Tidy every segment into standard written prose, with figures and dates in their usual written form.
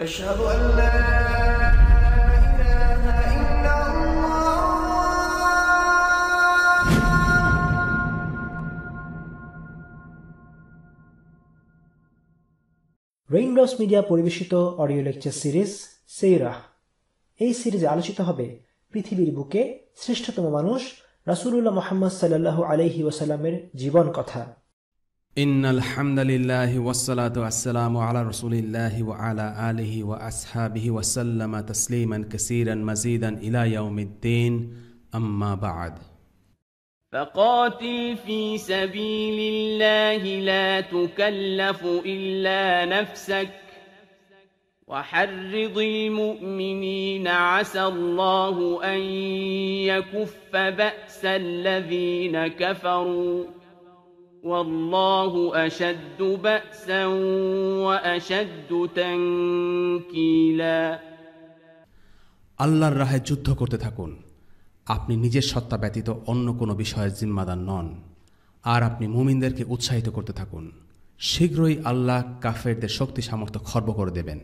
أشهد أن لا إله إلا الله raindrops media পরিবেশিত audio lecture series সিরাহ। এই সিরিজে আলোচিত হবে পৃথিবীর বুকে শ্রেষ্ঠতম মানুষ রাসূলুল্লাহ মুহাম্মদ সাল্লাল্লাহু আলাইহি ওয়াসাল্লামের জীবন কথা। ইন্নাল হামদুলিল্লাহি ওয়াসসালাতু ওয়াসসালামু আলা রাসূলিল্লাহি ওয়া আলা আলিহি ওয়া আসহাবিহি ওয়া সাল্লামা তাসলিমান কাসীরান মাজিদান ইলা ইয়াউমিদ্দিন, আম্মা বা'দ। فقاتل في سبيل الله لا تكلف إلا نفسك وحرض المؤمنين عسى الله أن يكف بأس الذين كفروا والله أشد بأسا وأشد تنكيلا। আল্লাহর রাহে যুদ্ধ করতে থাকুন। আপনি নিজের সত্তা ব্যতীত অন্য কোনো বিষয়ের জিম্মাদার নন, আর আপনি মুমিনদেরকে উৎসাহিত করতে থাকুন। শীঘ্রই আল্লাহ কাফেরদের শক্তি সামর্থ্য খর্ব করে দেবেন,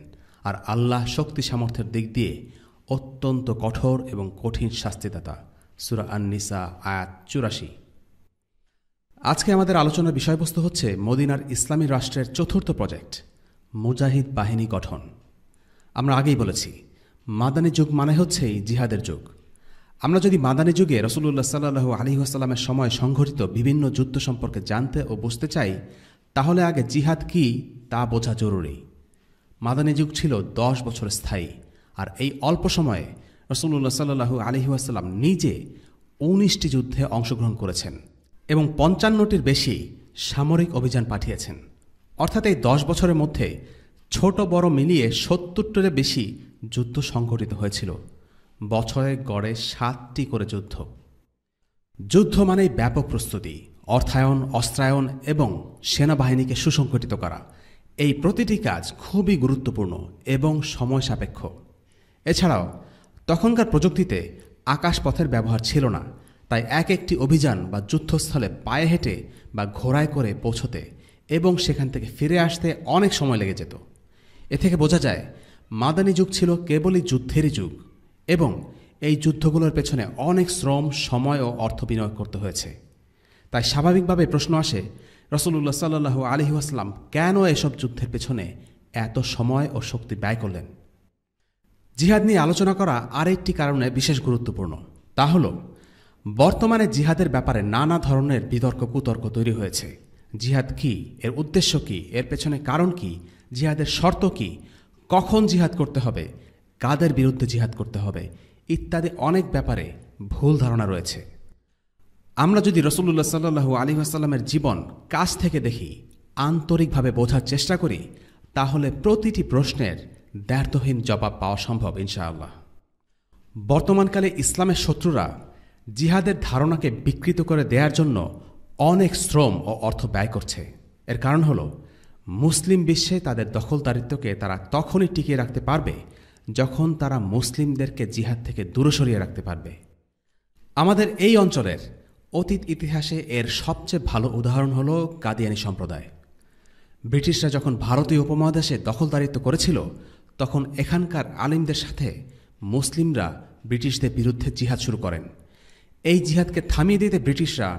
আর আল্লাহ শক্তি সামর্থ্যের দিক দিয়ে অত্যন্ত কঠোর এবং কঠিন শাস্তিদাতা। সূরা আন-নিসা আয়াত ৮৪। আজকে আমাদের আলোচনার বিষয়বস্তু হচ্ছে মদিনার ইসলামী রাষ্ট্রের চতুর্থ প্রজেক্ট, মুজাহিদ বাহিনী গঠন। আমরা আগেই বলেছি, মাদানী যুগ মানে হচ্ছেই জিহাদের যুগ। আমরা যদি মাদানী যুগে রাসূলুল্লাহ সাল্লাল্লাহু আলাইহি ওয়াসাল্লামের সময় সংঘটিত বিভিন্ন যুদ্ধ সম্পর্কে জানতে ও বুঝতে চাই, তাহলে আগে জিহাদ কি তা বোঝা জরুরি। মাদানী যুগ ছিল 10 বছর স্থায়ী, আর এই অল্প সময়ে রাসূলুল্লাহ সাল্লাল্লাহু আলাইহি ওয়াসাল্লাম নিজে 19টি যুদ্ধে অংশগ্রহণ করেছেন এবং 55টির বেশি সামরিক অভিযান পাঠিয়েছেন। অর্থাৎ এই 10 বছরের মধ্যে ছোট বড় মিলিয়ে 70টিরও বেশি যুদ্ধ সংঘটিত হয়েছিল। বছরে গড়ে 7টি করে যুদ্ধ। যুদ্ধ মানেই ব্যাপক প্রস্তুতি, অর্থায়ন, অস্ত্রায়ন এবং সেনাবাহিনীকে সুসংগঠিত করা। এই প্রতিটি কাজ খুবই গুরুত্বপূর্ণ এবং সময় সাপেক্ষ। এছাড়াও তখনকার প্রযুক্তিতে আকাশপথের ব্যবহার ছিল না, তাই এক একটি অভিযান বা যুদ্ধস্থলে পায়ে হেঁটে বা ঘোড়ায় করে পৌঁছতে এবং সেখান থেকে ফিরে আসতে অনেক সময় লেগে যেত। এ থেকে বোঝা যায় মাদানী যুগ ছিল কেবলই যুদ্ধেরই যুগ, এবং এই যুদ্ধগুলোর পেছনে অনেক শ্রম, সময় ও অর্থ বিনিয়োগ করতে হয়েছে। তাই স্বাভাবিকভাবে প্রশ্ন আসে, রাসূলুল্লাহ সাল্লাল্লাহু আলাইহি ওয়াসাল্লাম কেন এসব যুদ্ধের পেছনে এত সময় ও শক্তি ব্যয় করলেন? জিহাদ নিয়ে আলোচনা করা আরেকটি কারণে বিশেষ গুরুত্বপূর্ণ। তা হল, বর্তমানে জিহাদের ব্যাপারে নানা ধরনের বিতর্ক কুতর্ক তৈরি হয়েছে। জিহাদ কি, এর উদ্দেশ্য কি, এর পেছনে কারণ কি, জিহাদের শর্ত কি, কখন জিহাদ করতে হবে, কাদের বিরুদ্ধে জিহাদ করতে হবে, ইত্যাদি অনেক ব্যাপারে ভুল ধারণা রয়েছে। আমরা যদি রাসূলুল্লাহ সাল্লাল্লাহু আলাইহি ওয়াসাল্লামের জীবন কাছ থেকে দেখি, আন্তরিকভাবে বোঝার চেষ্টা করি, তাহলে প্রতিটি প্রশ্নের দ্ব্যর্থহীন জবাব পাওয়া সম্ভব ইনশাআল্লাহ। বর্তমানকালে ইসলামের শত্রুরা জিহাদের ধারণাকে বিকৃত করে দেওয়ার জন্য অনেক শ্রম ও অর্থ ব্যয় করছে। এর কারণ হল, মুসলিম বিশ্বে তাদের দখলদারিত্বকে তারা তখনই টিকিয়ে রাখতে পারবে যখন তারা মুসলিমদেরকে জিহাদ থেকে দূরে সরিয়ে রাখতে পারবে। আমাদের এই অঞ্চলের অতীত ইতিহাসে এর সবচেয়ে ভালো উদাহরণ হল কাদিয়ানী সম্প্রদায়। ব্রিটিশরা যখন ভারতীয় উপমহাদেশে দখলদারিত্ব করেছিল, তখন এখানকার আলিমদের সাথে মুসলিমরা ব্রিটিশদের বিরুদ্ধে জিহাদ শুরু করেন। এই জিহাদকে থামিয়ে দিতে ব্রিটিশরা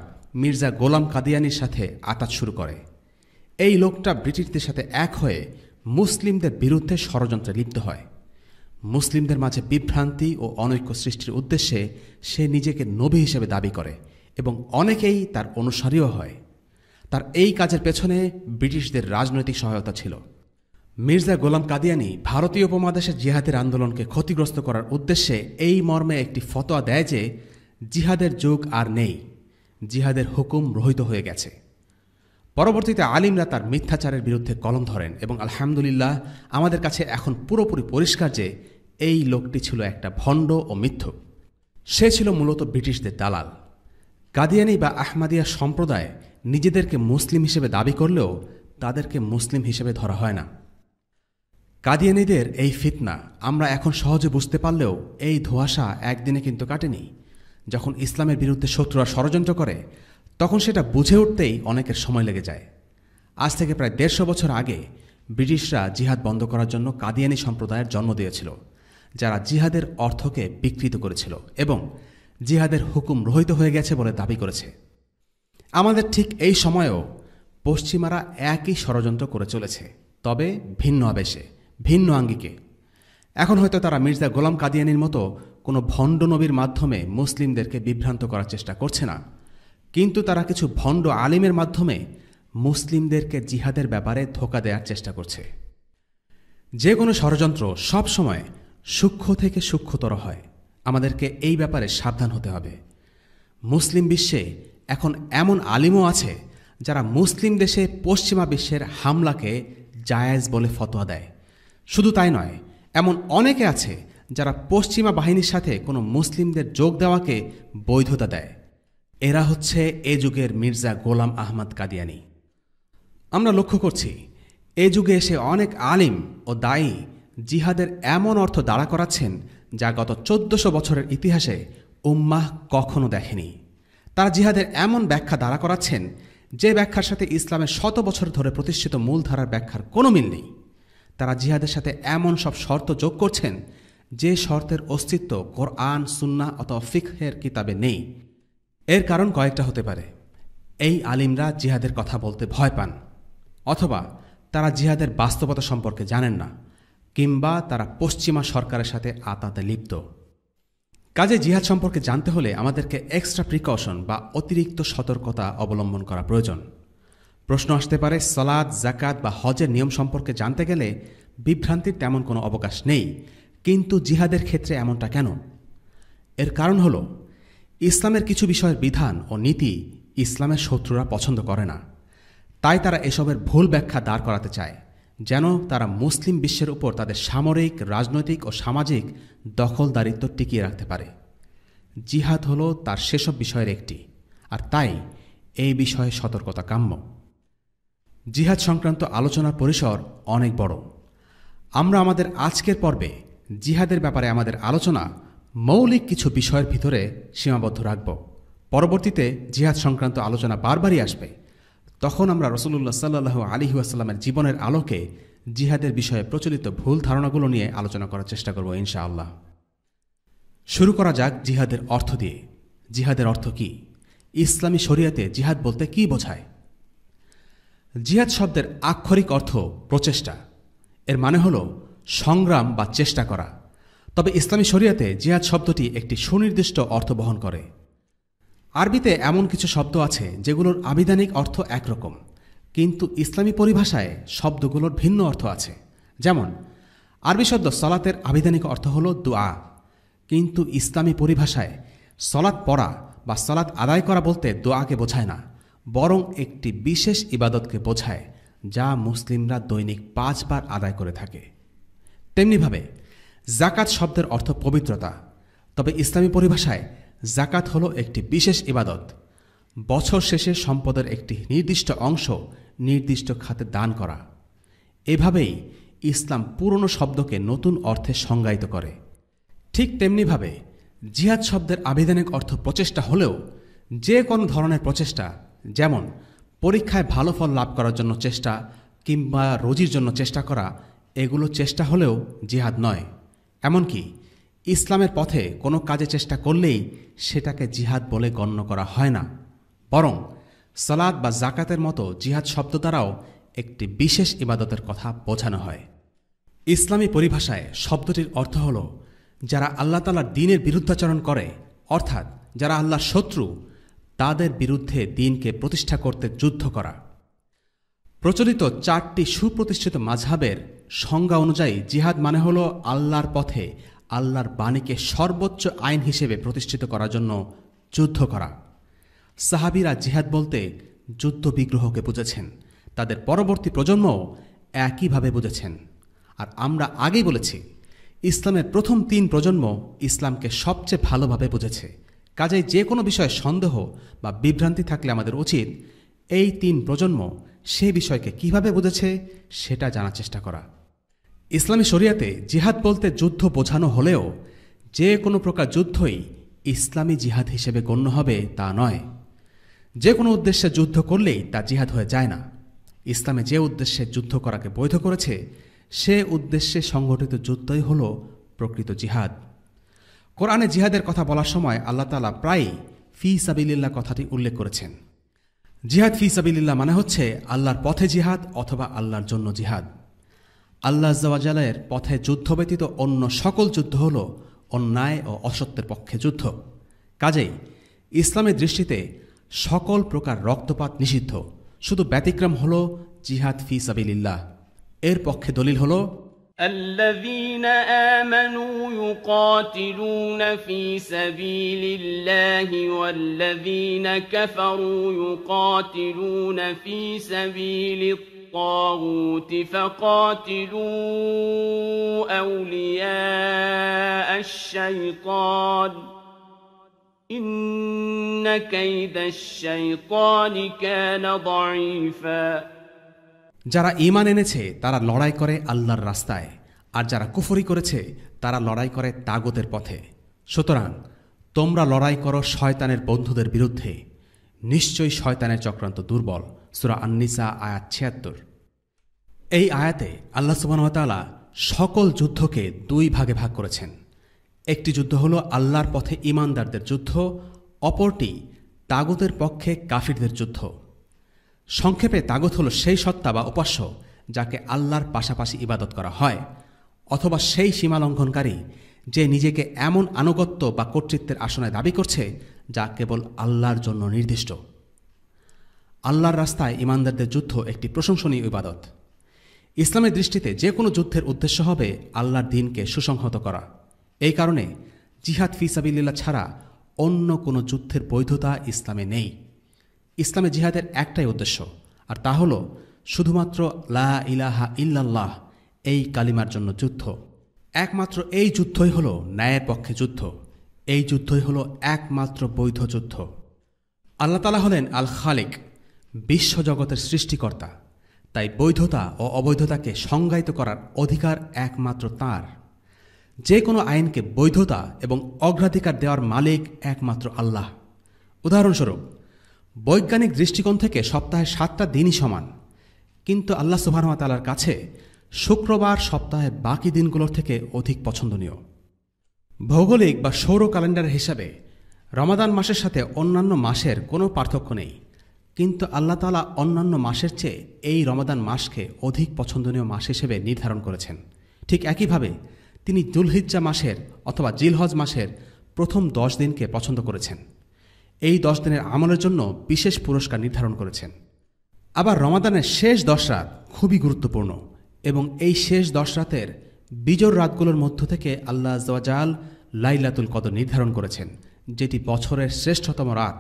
মির্জা গোলাম কাদিয়ানীর সাথে আতাত শুরু করে। এই লোকটা ব্রিটিশদের সাথে এক হয়ে মুসলিমদের বিরুদ্ধে ষড়যন্ত্রে লিপ্ত হয়। মুসলিমদের মাঝে বিভ্রান্তি ও অনৈক্য সৃষ্টির উদ্দেশ্যে সে নিজেকে নবী হিসেবে দাবি করে, এবং অনেকেই তার অনুসারীও হয়। তার এই কাজের পেছনে ব্রিটিশদের রাজনৈতিক সহায়তা ছিল। মির্জা গোলাম কাদিয়ানী ভারতীয় উপমহাদেশের জিহাদের আন্দোলনকে ক্ষতিগ্রস্ত করার উদ্দেশ্যে এই মর্মে একটি ফতোয়া দেয় যে জিহাদের যুগ আর নেই, জিহাদের হুকুম রহিত হয়ে গেছে। পরবর্তীতে আলিমরা তার মিথ্যাচারের বিরুদ্ধে কলম ধরেন, এবং আলহামদুলিল্লাহ আমাদের কাছে এখন পুরোপুরি পরিষ্কার যে এই লোকটি ছিল একটা ভণ্ড ও মিথ্যুক। সে ছিল মূলত ব্রিটিশদের দালাল। কাদিয়ানী বা আহমাদিয়া সম্প্রদায় নিজেদেরকে মুসলিম হিসেবে দাবি করলেও তাদেরকে মুসলিম হিসেবে ধরা হয় না। কাদিয়ানীদের এই ফিতনা আমরা এখন সহজে বুঝতে পারলেও এই ধোঁয়াশা একদিনে কিন্তু কাটেনি। যখন ইসলামের বিরুদ্ধে শত্রুরা ষড়যন্ত্র করে, তখন সেটা বুঝে উঠতেই অনেকের সময় লেগে যায়। আজ থেকে প্রায় 150 বছর আগে ব্রিটিশরা জিহাদ বন্ধ করার জন্য কাদিয়ানী সম্প্রদায়ের জন্ম দিয়েছিল, যারা জিহাদের অর্থকে বিকৃত করেছিল এবং জিহাদের হুকুম রহিত হয়ে গেছে বলে দাবি করেছে। আমাদের ঠিক এই সময়েও পশ্চিমারা একই ষড়যন্ত্র করে চলেছে, তবে ভিন্ন আবেশে, ভিন্ন আঙ্গিকে। এখন হয়তো তারা মির্জা গোলাম কাদিয়ানীর মতো কোনো ভণ্ড নবীর মাধ্যমে মুসলিমদেরকে বিভ্রান্ত করার চেষ্টা করছে না, কিন্তু তারা কিছু ভণ্ড আলিমের মাধ্যমে মুসলিমদেরকে জিহাদের ব্যাপারে ধোঁকা দেওয়ার চেষ্টা করছে। যে কোনো ষড়যন্ত্র সবসময় সূক্ষ্ম থেকে সূক্ষ্মতর হয়। আমাদেরকে এই ব্যাপারে সাবধান হতে হবে। মুসলিম বিশ্বে এখন এমন আলিমও আছে যারা মুসলিম দেশে পশ্চিমা বিশ্বের হামলাকে জায়েজ বলে ফতোয়া দেয়। শুধু তাই নয়, এমন অনেকে আছে যারা পশ্চিমা বাহিনীর সাথে কোনো মুসলিমদের যোগ দেওয়াকে বৈধতা দেয়। এরা হচ্ছে এ যুগের মির্জা গোলাম আহমদ কাদিয়ানী। আমরা লক্ষ্য করছি এ যুগে এসে অনেক আলিম ও দায়ী জিহাদের এমন অর্থ দাঁড়া করাচ্ছেন যা গত 1400 বছরের ইতিহাসে উম্মাহ কখনো দেখেনি। তারা জিহাদের এমন ব্যাখ্যা দাঁড়া করাচ্ছেন যে ব্যাখ্যার সাথে ইসলামের 100 বছর ধরে প্রতিষ্ঠিত মূলধারার ব্যাখ্যার কোনো মিল নেই। তারা জিহাদের সাথে এমন সব শর্ত যোগ করছেন যে শর্তের অস্তিত্ব কোরআন, সুন্নাহ অথবা ফিকহের কিতাবে নেই। এর কারণ কয়েকটা হতে পারে। এই আলিমরা জিহাদের কথা বলতে ভয় পান, অথবা তারা জিহাদের বাস্তবতা সম্পর্কে জানেন না, কিংবা তারা পশ্চিমা সরকারের সাথে আতাতে লিপ্ত। কাজে জিহাদ সম্পর্কে জানতে হলে আমাদেরকে এক্সট্রা প্রিকশন বা অতিরিক্ত সতর্কতা অবলম্বন করা প্রয়োজন। প্রশ্ন আসতে পারে, সালাত, যাকাত বা হজের নিয়ম সম্পর্কে জানতে গেলে বিভ্রান্তির তেমন কোনো অবকাশ নেই, কিন্তু জিহাদের ক্ষেত্রে এমনটা কেন? এর কারণ হল ইসলামের কিছু বিষয়ের বিধান ও নীতি ইসলামের শত্রুরা পছন্দ করে না। তাই তারা এসবের ভুল ব্যাখ্যা দাঁড় করাতে চায়, যেন তারা মুসলিম বিশ্বের উপর তাদের সামরিক, রাজনৈতিক ও সামাজিক দখলদারিত্ব টিকিয়ে রাখতে পারে। জিহাদ হল তার সেসব বিষয়ের একটি, আর তাই এই বিষয়ে সতর্কতা কাম্য। জিহাদ সংক্রান্ত আলোচনার পরিসর অনেক বড়। আমরা আমাদের আজকের পর্বে জিহাদের ব্যাপারে আমাদের আলোচনা মৌলিক কিছু বিষয়ের ভিতরে সীমাবদ্ধ রাখব। পরবর্তীতে জিহাদ সংক্রান্ত আলোচনা বারবারই আসবে। তখন আমরা রাসূলুল্লাহ সাল্লাল্লাহু আলাইহি ওয়াসাল্লামের জীবনের আলোকে জিহাদের বিষয়ে প্রচলিত ভুল ধারণাগুলো নিয়ে আলোচনা করার চেষ্টা করব ইনশাআল্লাহ। শুরু করা যাক জিহাদের অর্থ দিয়ে। জিহাদের অর্থ কি? ইসলামী শরিয়াতে জিহাদ বলতে কি বোঝায়? জিহাদ শব্দের আক্ষরিক অর্থ প্রচেষ্টা। এর মানে হল সংগ্রাম বা চেষ্টা করা। তবে ইসলামী শরিয়াতে জিহাদ শব্দটি একটি সুনির্দিষ্ট অর্থ বহন করে। আরবিতে এমন কিছু শব্দ আছে যেগুলোর আবিধানিক অর্থ একরকম, কিন্তু ইসলামী পরিভাষায় শব্দগুলোর ভিন্ন অর্থ আছে। যেমন আরবি শব্দ সলাতের আবিধানিক অর্থ হল দুআ, কিন্তু ইসলামী পরিভাষায় সলাত পড়া বা সলাত আদায় করা বলতে দোয়াকে বোঝায় না, বরং একটি বিশেষ ইবাদতকে বোঝায় যা মুসলিমরা দৈনিক 5 বার আদায় করে থাকে। তেমনিভাবে যাকাত শব্দের অর্থ পবিত্রতা। তবে ইসলামী পরিভাষায় যাকাত হল একটি বিশেষ ইবাদত, বছর শেষে সম্পদের একটি নির্দিষ্ট অংশ নির্দিষ্ট খাতে দান করা। এভাবেই ইসলাম পুরনো শব্দকে নতুন অর্থে সংজ্ঞায়িত করে। ঠিক তেমনিভাবে জিহাদ শব্দের আবিধানিক অর্থ প্রচেষ্টা হলেও যে কোনো ধরনের প্রচেষ্টা, যেমন পরীক্ষায় ভালো ফল লাভ করার জন্য চেষ্টা কিংবা রোজির জন্য চেষ্টা করা, এগুলো চেষ্টা হলেও জিহাদ নয়। এমনকি ইসলামের পথে কোনো কাজে চেষ্টা করলেই সেটাকে জিহাদ বলে গণ্য করা হয় না, বরং সালাত বা যাকাতের মতো জিহাদ শব্দ দ্বারাও একটি বিশেষ ইবাদতের কথা বোঝানো হয়। ইসলামী পরিভাষায় শব্দটির অর্থ হল যারা আল্লাহ তাআলার দ্বীনের বিরুদ্ধাচরণ করে, অর্থাৎ যারা আল্লাহর শত্রু, তাদের বিরুদ্ধে দ্বীনকে প্রতিষ্ঠা করতে যুদ্ধ করা। প্রচলিত 4টি সুপ্রতিষ্ঠিত মাযহাবের সংজ্ঞা অনুযায়ী জিহাদ মানে হল আল্লাহর পথে আল্লাহর বাণীকে সর্বোচ্চ আইন হিসেবে প্রতিষ্ঠিত করার জন্য যুদ্ধ করা। সাহাবীরা জিহাদ বলতে যুদ্ধ বিগ্রহকে বুঝেছেন, তাদের পরবর্তী প্রজন্মও একইভাবে বুঝেছেন। আর আমরা আগেই বলেছি, ইসলামের প্রথম 3 প্রজন্ম ইসলামকে সবচেয়ে ভালোভাবে বুঝেছে। কাজেই যে কোনো বিষয়ে সন্দেহ বা বিভ্রান্তি থাকলে আমাদের উচিত এই 3 প্রজন্ম সে বিষয়কে কিভাবে বুঝেছে সেটা জানার চেষ্টা করা। ইসলামী শরিয়াতে জিহাদ বলতে যুদ্ধ বোঝানো হলেও যে কোনো প্রকার যুদ্ধই ইসলামী জিহাদ হিসেবে গণ্য হবে তা নয়। যে কোনো উদ্দেশ্যে যুদ্ধ করলেই তা জিহাদ হয়ে যায় না। ইসলামে যে উদ্দেশ্যে যুদ্ধ করাকে বৈধ করেছে সে উদ্দেশ্যে সংগঠিত যুদ্ধই হল প্রকৃত জিহাদ। কোরআনে জিহাদের কথা বলার সময় আল্লাহ তাআলা প্রায়ই ফি সাবিলিল্লাহ কথাটি উল্লেখ করেছেন। জিহাদ ফি সাবিলিল্লাহ মানে হচ্ছে আল্লাহর পথে জিহাদ অথবা আল্লাহর জন্য জিহাদ। আল্লাহ আযজা ওয়া জাল্লার পথে যুদ্ধ ব্যতীত অন্য সকল যুদ্ধ হল অন্যায় ও অসত্যের পক্ষে যুদ্ধ। কাজেই ইসলামের দৃষ্টিতে সকল প্রকার রক্তপাত নিষিদ্ধ, শুধু ব্যতিক্রম হল জিহাদ ফি সাবিলিল্লাহ। এর পক্ষে দলিল হল الذين آمنوا يقاتلون في سبيل الله والذين كفروا يقاتلون في سبيل الطاغوت فقاتلوا أولياء الشيطان إن كيد الشيطان كان ضعيفا। যারা ঈমান এনেছে তারা লড়াই করে আল্লাহর রাস্তায়, আর যারা কুফরি করেছে তারা লড়াই করে তাগুতের পথে। সুতরাং তোমরা লড়াই করো শয়তানের বন্ধুদের বিরুদ্ধে, নিশ্চয়ই শয়তানের চক্রান্ত দুর্বল। সূরা আন-নিসা আয়াত ৭৬। এই আয়াতে আল্লাহ সুবহানাহু ওয়া তাআলা সকল যুদ্ধকে দুই ভাগে ভাগ করেছেন। একটি যুদ্ধ হল আল্লাহর পথে ঈমানদারদের যুদ্ধ, অপরটি তাগুতের পক্ষে কাফিরদের যুদ্ধ। সংক্ষেপে তাগুত হল সেই সত্তা বা উপাস্য যাকে আল্লাহর পাশাপাশি ইবাদত করা হয়, অথবা সেই সীমালঙ্ঘনকারী যে নিজেকে এমন আনুগত্য বা কর্তৃত্বের আসনে দাবি করছে যা কেবল আল্লাহর জন্য নির্দিষ্ট। আল্লাহর রাস্তায় ঈমানদারদের যুদ্ধ একটি প্রশংসনীয় ইবাদত। ইসলামের দৃষ্টিতে যে কোনো যুদ্ধের উদ্দেশ্য হবে আল্লাহর দ্বীনকে সুসংহত করা। এই কারণে জিহাদ ফি সাবিলিল্লাহ ছাড়া অন্য কোনো যুদ্ধের বৈধতা ইসলামে নেই। ইসলামে জিহাদের একটাই উদ্দেশ্য, আর তা হল শুধুমাত্র লা ইলাহা ইল্লাল্লাহ এই কালিমার জন্য যুদ্ধ। একমাত্র এই যুদ্ধই হল ন্যায়ের পক্ষে যুদ্ধ, এই যুদ্ধই হল একমাত্র বৈধ যুদ্ধ। আল্লাহ তাআলা হলেন আল খালিক, বিশ্বজগতের সৃষ্টিকর্তা, তাই বৈধতা ও অবৈধতাকে সংজ্ঞায়িত করার অধিকার একমাত্র তাঁর। যে কোনো আইনকে বৈধতা এবং অগ্রাধিকার দেওয়ার মালিক একমাত্র আল্লাহ। উদাহরণস্বরূপ, বৈজ্ঞানিক দৃষ্টিকোণ থেকে সপ্তাহে 7টা দিনই সমান, কিন্তু আল্লাহ সুবহানাহু ওয়া তাআলার কাছে শুক্রবার সপ্তাহের বাকি দিনগুলোর থেকে অধিক পছন্দনীয়। ভৌগোলিক বা সৌর ক্যালেন্ডার হিসাবে রমাদান মাসের সাথে অন্যান্য মাসের কোনো পার্থক্য নেই, কিন্তু আল্লাহ তাআলা অন্যান্য মাসের চেয়ে এই রমাদান মাসকে অধিক পছন্দনীয় মাস হিসেবে নির্ধারণ করেছেন। ঠিক একইভাবে তিনি যুলহিজ্জা মাসের অথবা জিলহজ মাসের প্রথম 10 দিনকে পছন্দ করেছেন। এই 10 দিনের আমলের জন্য বিশেষ পুরস্কার নির্ধারণ করেছেন। আবার রমাদানের শেষ 10 রাত খুবই গুরুত্বপূর্ণ, এবং এই শেষ 10 রাতের বিজোড় রাতগুলোর মধ্য থেকে আল্লাহ আযজা ওয়া জাল লাইলাতুল কদর নির্ধারণ করেছেন, যেটি বছরের শ্রেষ্ঠতম রাত।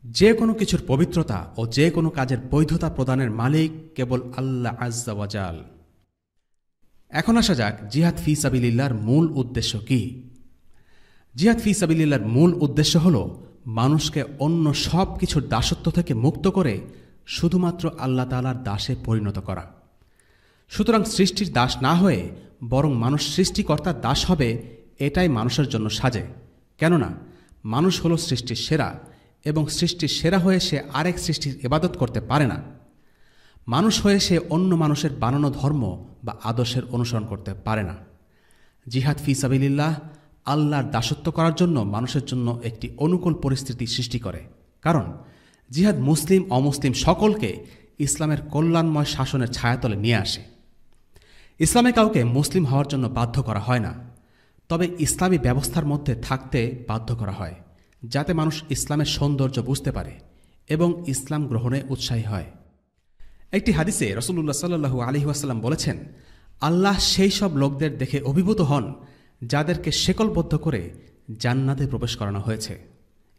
যে কোনো কিছুর পবিত্রতা ও যে কোনো কাজের বৈধতা প্রদানের মালিক কেবল আল্লাহ আযজা ওয়া জাল। এখন আসা যাক জিহাদ ফি সাবিলিল্লাহর মূল উদ্দেশ্য কি। জিহাদ ফি সাবিলিল্লাহর মূল উদ্দেশ্য হল মানুষকে অন্য সব কিছুর দাসত্ব থেকে মুক্ত করে শুধুমাত্র আল্লাহ তাআলার দাসে পরিণত করা। সুতরাং সৃষ্টির দাস না হয়ে বরং মানুষ সৃষ্টিকর্তার দাস হবে, এটাই মানুষের জন্য সাজে। কেননা মানুষ হল সৃষ্টির সেরা, এবং সৃষ্টির সেরা হয়ে সে আরেক সৃষ্টির ইবাদত করতে পারে না। মানুষ হয়ে সে অন্য মানুষের বানানো ধর্ম বা আদর্শের অনুসরণ করতে পারে না। জিহাদ ফি সাবিলিল্লাহ আল্লাহর দাসত্ব করার জন্য মানুষের জন্য একটি অনুকূল পরিস্থিতি সৃষ্টি করে, কারণ জিহাদ মুসলিম অমুসলিম সকলকে ইসলামের কল্যাণময় শাসনের ছায়াতলে নিয়ে আসে। ইসলামে কাউকে মুসলিম হওয়ার জন্য বাধ্য করা হয় না, তবে ইসলামী ব্যবস্থার মধ্যে থাকতে বাধ্য করা হয়, যাতে মানুষ ইসলামের সৌন্দর্য বুঝতে পারে এবং ইসলাম গ্রহণে উৎসাহী হয়। একটি হাদিসে রাসূলুল্লাহ সাল্লাল্লাহু আলাইহি ওয়াসাল্লাম বলেছেন, আল্লাহ সেই সব লোকদের দেখে অভিভূত হন যাদেরকে শেকলবদ্ধ করে জান্নাতে প্রবেশ করানো হয়েছে।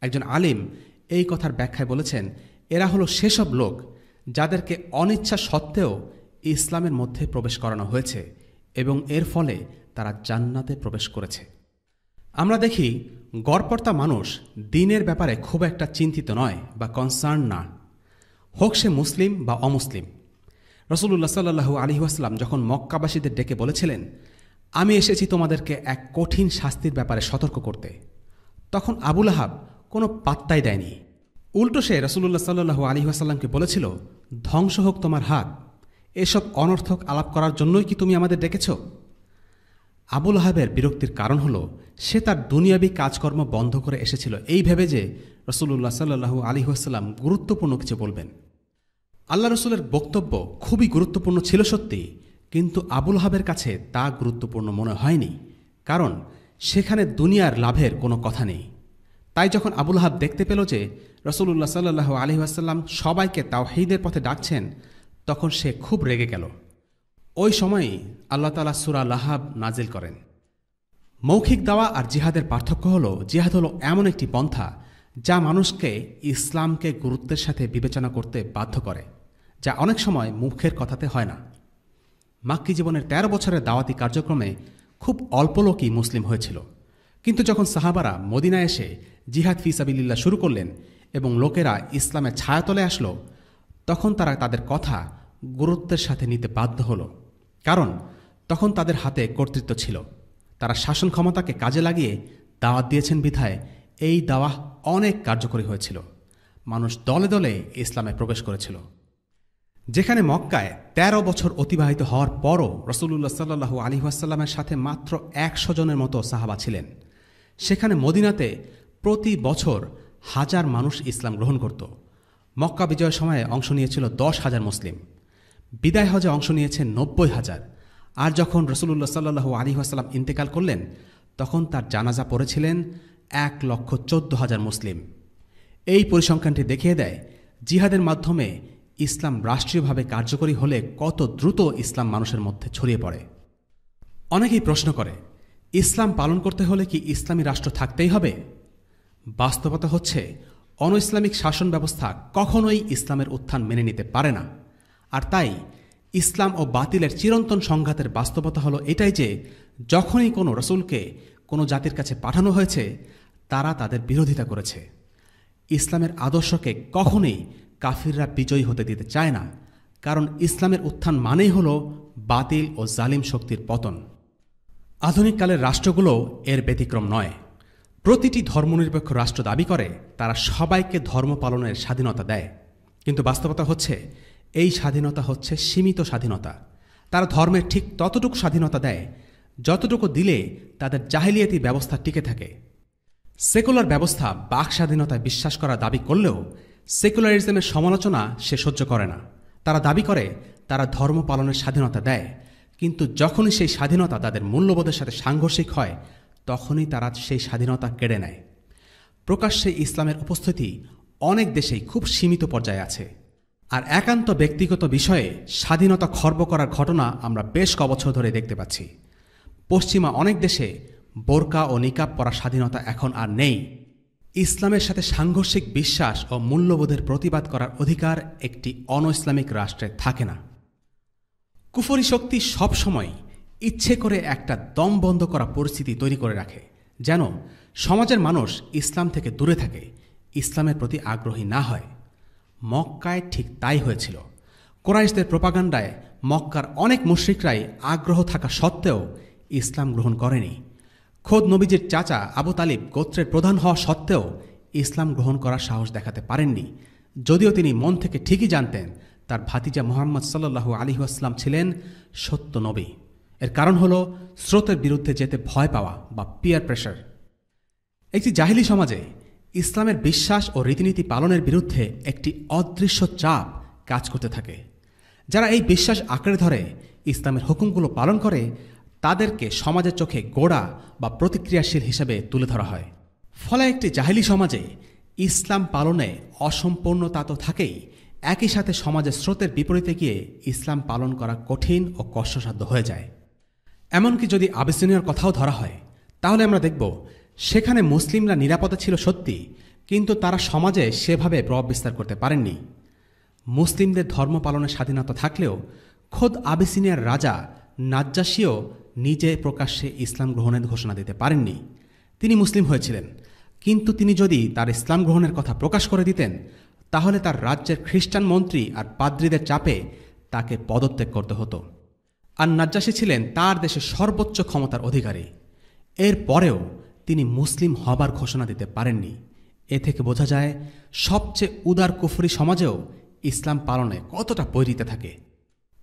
একজন আলিম এই কথার ব্যাখ্যায় বলেছেন, এরা হলো সেসব লোক যাদেরকে অনিচ্ছা সত্ত্বেও ইসলামের মধ্যে প্রবেশ করানো হয়েছে এবং এর ফলে তারা জান্নাতে প্রবেশ করেছে। আমরা দেখি গড়পড়তা মানুষ দ্বীনের ব্যাপারে খুব একটা চিন্তিত নয় বা কনসার্ন না, হোক সে মুসলিম বা অমুসলিম। রাসূলুল্লাহ সাল্লাল্লাহু আলাইহি ওয়াসাল্লাম যখন মক্কাবাসীদের ডেকে বলেছিলেন, আমি এসেছি তোমাদেরকে এক কঠিন শাস্তির ব্যাপারে সতর্ক করতে, তখন আবু লাহাব কোনো পাত্তাই দেয়নি। উল্টো সে রাসূলুল্লাহ সাল্লাল্লাহু আলাইহি ওয়াসাল্লামকে বলেছিল, ধ্বংস হোক তোমার হাত, এসব অনর্থক আলাপ করার জন্যই কি তুমি আমাদের ডেকেছ? আবু লাহাবের বিরক্তির কারণ হল সে তার দুনিয়াবী কাজকর্ম বন্ধ করে এসেছিল এই ভেবে যে রাসূলুল্লাহ সাল্লাল্লাহু আলাইহি ওয়াসাল্লাম গুরুত্বপূর্ণ কিছু বলবেন। আল্লাহ রসুলের বক্তব্য খুবই গুরুত্বপূর্ণ ছিল সত্যি, কিন্তু আবু লাহাবের কাছে তা গুরুত্বপূর্ণ মনে হয়নি, কারণ সেখানে দুনিয়ার লাভের কোনো কথা নেই। তাই যখন আবু লাহাব দেখতে পেল যে রাসূলুল্লাহ সাল্লাল্লাহু আলাইহি ওয়াসাল্লাম সবাইকে তাওহীদের পথে ডাকছেন, তখন সে খুব রেগে গেল। ওই সময়ই আল্লাহ তাআলা সূরা লাহাব নাজিল করেন। মৌখিক দাওয়া আর জিহাদের পার্থক্য হল, জিহাদ হল এমন একটি পন্থা যা মানুষকে ইসলামকে গুরুত্বের সাথে বিবেচনা করতে বাধ্য করে, যা অনেক সময় মুখের কথাতে হয় না। মাক্কী জীবনের ১৩ বছরের দাওয়াতি কার্যক্রমে খুব অল্প লোকই মুসলিম হয়েছিল, কিন্তু যখন সাহাবারা মদিনায় এসে জিহাদ ফি সাবিলিল্লাহ শুরু করলেন এবং লোকেরা ইসলামের ছায়াতলে আসলো, তখন তারা তাদের কথা গুরুত্বের সাথে নিতে বাধ্য হল, কারণ তখন তাদের হাতে কর্তৃত্ব ছিল। তারা শাসন ক্ষমতাকে কাজে লাগিয়ে দাওয়াত দিয়েছেন বিধায় এই দাওয়াহ অনেক কার্যকরী হয়েছিল। মানুষ দলে দলে ইসলামে প্রবেশ করেছিল। যেখানে মক্কায় ১৩ বছর অতিবাহিত হওয়ার পরও রাসূলুল্লাহ সাল্লাল্লাহু আলাইহি ওয়াসাল্লামের সাথে মাত্র ১০০ জনের মতো সাহাবা ছিলেন, সেখানে মদিনাতে প্রতি বছর ১,০০০ মানুষ ইসলাম গ্রহণ করত। মক্কা বিজয়ের সময়ে অংশ নিয়েছিল ১০,০০০ মুসলিম, বিদায় হজে অংশ নিয়েছে ৯০,০০০, আর যখন রাসূলুল্লাহ সাল্লাল্লাহু আলাইহি ওয়াসাল্লাম ইন্তেকাল করলেন, তখন তার জানাজা পড়েছিলেন ১,১৪,০০০ মুসলিম। এই পরিসংখ্যানটি দেখিয়ে দেয় জিহাদের মাধ্যমে ইসলাম রাষ্ট্রীয়ভাবে কার্যকরী হলে কত দ্রুত ইসলাম মানুষের মধ্যে ছড়িয়ে পড়ে। অনেকেই প্রশ্ন করে, ইসলাম পালন করতে হলে কি ইসলামী রাষ্ট্র থাকতেই হবে? বাস্তবতা হচ্ছে, অন ইসলামিক শাসন ব্যবস্থা কখনোই ইসলামের উত্থান মেনে নিতে পারে না। আর তাই ইসলাম ও বাতিলের চিরন্তন সংঘাতের বাস্তবতা হলো এটাই যে যখনই কোনো রসুলকে কোনো জাতির কাছে পাঠানো হয়েছে, তারা তাদের বিরোধিতা করেছে। ইসলামের আদর্শকে কখনোই কাফিররা বিজয়ী হতে দিতে চায় না, কারণ ইসলামের উত্থান মানেই হল বাতিল ও জালিম শক্তির পতন। আধুনিককালের রাষ্ট্রগুলো এর ব্যতিক্রম নয়। প্রতিটি ধর্মনিরপেক্ষ রাষ্ট্র দাবি করে তারা সবাইকে ধর্ম পালনের স্বাধীনতা দেয়, কিন্তু বাস্তবতা হচ্ছে এই স্বাধীনতা হচ্ছে সীমিত স্বাধীনতা। তারা ধর্মের ঠিক ততটুকু স্বাধীনতা দেয় যতটুকু দিলে তাদের জাহিলিয়াতি ব্যবস্থা টিকে থাকে। সেকুলার ব্যবস্থা বাক স্বাধীনতায় বিশ্বাস করা দাবি করলেও সেকুলারিজমের সমালোচনা সে সহ্য করে না। তারা দাবি করে তারা ধর্ম পালনের স্বাধীনতা দেয়, কিন্তু যখনই সেই স্বাধীনতা তাদের মূল্যবোধের সাথে সাংঘর্ষিক হয়, তখনই তারা সেই স্বাধীনতা কেড়ে নেয়। প্রকাশ্যে ইসলামের উপস্থিতি অনেক দেশেই খুব সীমিত পর্যায়ে আছে, আর একান্ত ব্যক্তিগত বিষয়ে স্বাধীনতা খর্ব করার ঘটনা আমরা বেশ কবছর ধরে দেখতে পাচ্ছি। পশ্চিমা অনেক দেশে বোরকা ও নিকাব পরার স্বাধীনতা এখন আর নেই। ইসলামের সাথে সাংঘর্ষিক বিশ্বাস ও মূল্যবোধের প্রতিবাদ করার অধিকার একটি অন ইসলামিক রাষ্ট্রে থাকে না। কুফরি শক্তি সবসময় ইচ্ছে করে একটা দম বন্ধ করা পরিস্থিতি তৈরি করে রাখে, যেন সমাজের মানুষ ইসলাম থেকে দূরে থাকে, ইসলামের প্রতি আগ্রহী না হয়। মক্কায় ঠিক তাই হয়েছিল। কুরাইশদের প্রোপাগান্ডায় মক্কার অনেক মুশরিকরাই আগ্রহ থাকা সত্ত্বেও ইসলাম গ্রহণ করেনি। খোদ নবীজির চাচা আবু তালিব গোত্রের প্রধান হওয়া সত্ত্বেও ইসলাম গ্রহণ করার সাহস দেখাতে পারেননি, যদিও তিনি মন থেকে ঠিকই জানতেন তার ভাতিজা মুহাম্মদ সাল্লাল্লাহু আলাইহি ওয়াসাল্লাম ছিলেন সত্য নবী। এর কারণ হল স্রোতের বিরুদ্ধে যেতে ভয় পাওয়া বা পিয়ার প্রেশার। একটি জাহিলি সমাজে ইসলামের বিশ্বাস ও রীতিনীতি পালনের বিরুদ্ধে একটি অদৃশ্য চাপ কাজ করতে থাকে। যারা এই বিশ্বাস আঁকড়ে ধরে ইসলামের হুকুমগুলো পালন করে, তাদেরকে সমাজের চোখে গোঁড়া বা প্রতিক্রিয়াশীল হিসেবে তুলে ধরা হয়। ফলে একটি জাহিলি সমাজে ইসলাম পালনে অসম্পূর্ণতা তো থাকেই, একই সাথে সমাজের স্রোতের বিপরীতে গিয়ে ইসলাম পালন করা কঠিন ও কষ্টসাধ্য হয়ে যায়। এমনকি যদি আবিসিনিয়ার কথাও ধরা হয়, তাহলে আমরা দেখব সেখানে মুসলিমরা নিরাপদে ছিল সত্যি, কিন্তু তারা সমাজে সেভাবে প্রভাব বিস্তার করতে পারেননি। মুসলিমদের ধর্ম পালনের স্বাধীনতা থাকলেও খোদ আবিসিনিয়ার রাজা নাজ্জাশীও নিজে প্রকাশ্যে ইসলাম গ্রহণের ঘোষণা দিতে পারেননি। তিনি মুসলিম হয়েছিলেন, কিন্তু তিনি যদি তার ইসলাম গ্রহণের কথা প্রকাশ করে দিতেন, তাহলে তার রাজ্যের খ্রিস্টান মন্ত্রী আর পাদ্রীদের চাপে তাকে পদত্যাগ করতে হতো। আর নাজ্জাশী ছিলেন তার দেশের সর্বোচ্চ ক্ষমতার অধিকারী। এর পরেও তিনি মুসলিম হবার ঘোষণা দিতে পারেননি। এ থেকে বোঝা যায় সবচেয়ে উদার কুফরি সমাজেও ইসলাম পালনে কতটা বৈরিতে থাকে।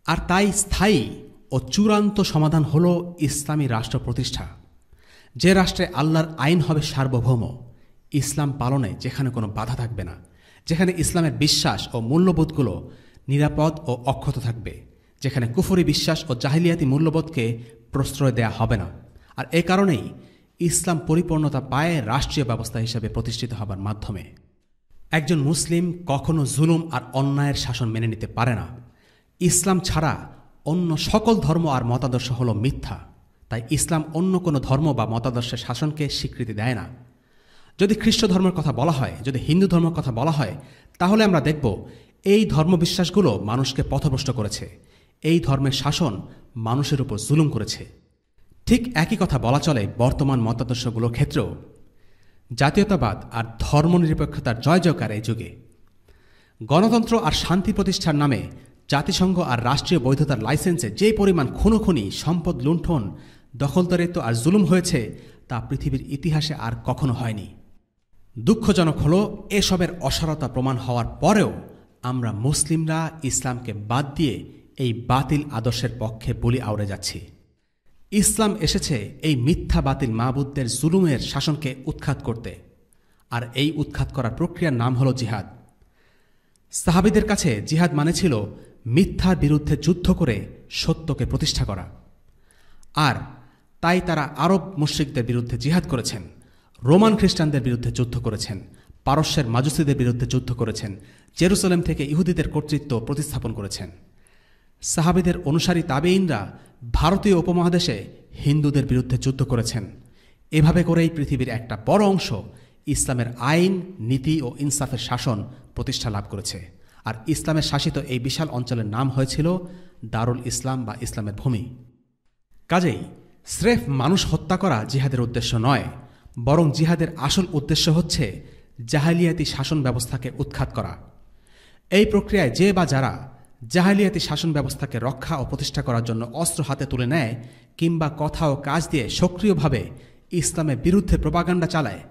আর তাই স্থায়ী ও চূড়ান্ত সমাধান হল ইসলামী রাষ্ট্র প্রতিষ্ঠা, যে রাষ্ট্রে আল্লাহর আইন হবে সার্বভৌম, ইসলাম পালনে যেখানে কোনো বাধা থাকবে না, যেখানে ইসলামের বিশ্বাস ও মূল্যবোধগুলো নিরাপদ ও অক্ষত থাকবে, যেখানে কুফরি বিশ্বাস ও জাহিলিয়াতি মূল্যবোধকে প্রশ্রয় দেয়া হবে না। আর এ কারণেই ইসলাম পরিপূর্ণতা পায় রাষ্ট্রীয় ব্যবস্থা হিসেবে প্রতিষ্ঠিত হবার মাধ্যমে। একজন মুসলিম কখনো জুলুম আর অন্যায়ের শাসন মেনে নিতে পারে না। ইসলাম ছাড়া অন্য সকল ধর্ম আর মতাদর্শ হল মিথ্যা। তাই ইসলাম অন্য কোনো ধর্ম বা মতাদর্শের শাসনকে স্বীকৃতি দেয় না। যদি খ্রিস্ট ধর্মের কথা বলা হয়, যদি হিন্দু ধর্মের কথা বলা হয়, তাহলে আমরা দেখব এই ধর্মবিশ্বাসগুলো মানুষকে পথভ্রষ্ট করেছে, এই ধর্মের শাসন মানুষের উপর জুলুম করেছে। ঠিক একই কথা বলা চলে বর্তমান মতাদর্শগুলোর ক্ষেত্রেও। জাতীয়তাবাদ আর ধর্মনিরপেক্ষতার জয় জয়কার এই যুগে। গণতন্ত্র আর শান্তি প্রতিষ্ঠার নামে জাতিসংঘ আর রাষ্ট্রীয় বৈধতার লাইসেন্সে যে পরিমাণ খুনোখুনি, সম্পদ লুণ্ঠন, দখলদারিত্ব আর জুলুম হয়েছে তা পৃথিবীর ইতিহাসে আর কখনো হয়নি। দুঃখজনক হল এসবের অসারতা প্রমাণ হওয়ার পরেও আমরা মুসলিমরা ইসলামকে বাদ দিয়ে এই বাতিল আদর্শের পক্ষে বলি আউড়ে যাচ্ছি। ইসলাম এসেছে এই মিথ্যা বাতিল মাবুদদের জুলুমের শাসনকে উৎখাত করতে, আর এই উৎখাত করার প্রক্রিয়ার নাম হল জিহাদ। সাহাবীদের কাছে জিহাদ মানে ছিল মিথ্যার বিরুদ্ধে যুদ্ধ করে সত্যকে প্রতিষ্ঠা করা। আর তাই তারা আরব মুশরিকদের বিরুদ্ধে জিহাদ করেছেন, রোমান খ্রিস্টানদের বিরুদ্ধে যুদ্ধ করেছেন, পারস্যের মাজুসীদের বিরুদ্ধে যুদ্ধ করেছেন, জেরুসালেম থেকে ইহুদিদের কর্তৃত্ব প্রতিস্থাপন করেছেন। সাহাবীদের অনুসারী তাবেঈনরা ভারতীয় উপমহাদেশে হিন্দুদের বিরুদ্ধে যুদ্ধ করেছেন। এভাবে করেই পৃথিবীর একটা বড় অংশ ইসলামের আইন, নীতি ও ইনসাফের শাসন প্রতিষ্ঠা লাভ করেছে। আর ইসলামের শাসিত এই বিশাল অঞ্চলের নাম হয়েছিল দারুল ইসলাম বা ইসলামের ভূমি। কাজেই স্রেফ মানুষ হত্যা করা জিহাদের উদ্দেশ্য নয়, বরং জিহাদের আসল উদ্দেশ্য হচ্ছে জাহেলিয়াতি শাসন ব্যবস্থাকে উৎখাত করা। এই প্রক্রিয়ায় যে বা যারা জাহেলিয়াতি শাসন ব্যবস্থাকে রক্ষা ও প্রতিষ্ঠা করার জন্য অস্ত্র হাতে তুলে নেয় কিংবা কথা ও কাজ দিয়ে সক্রিয়ভাবে ইসলামের বিরুদ্ধে প্রোপাগান্ডা চালায়,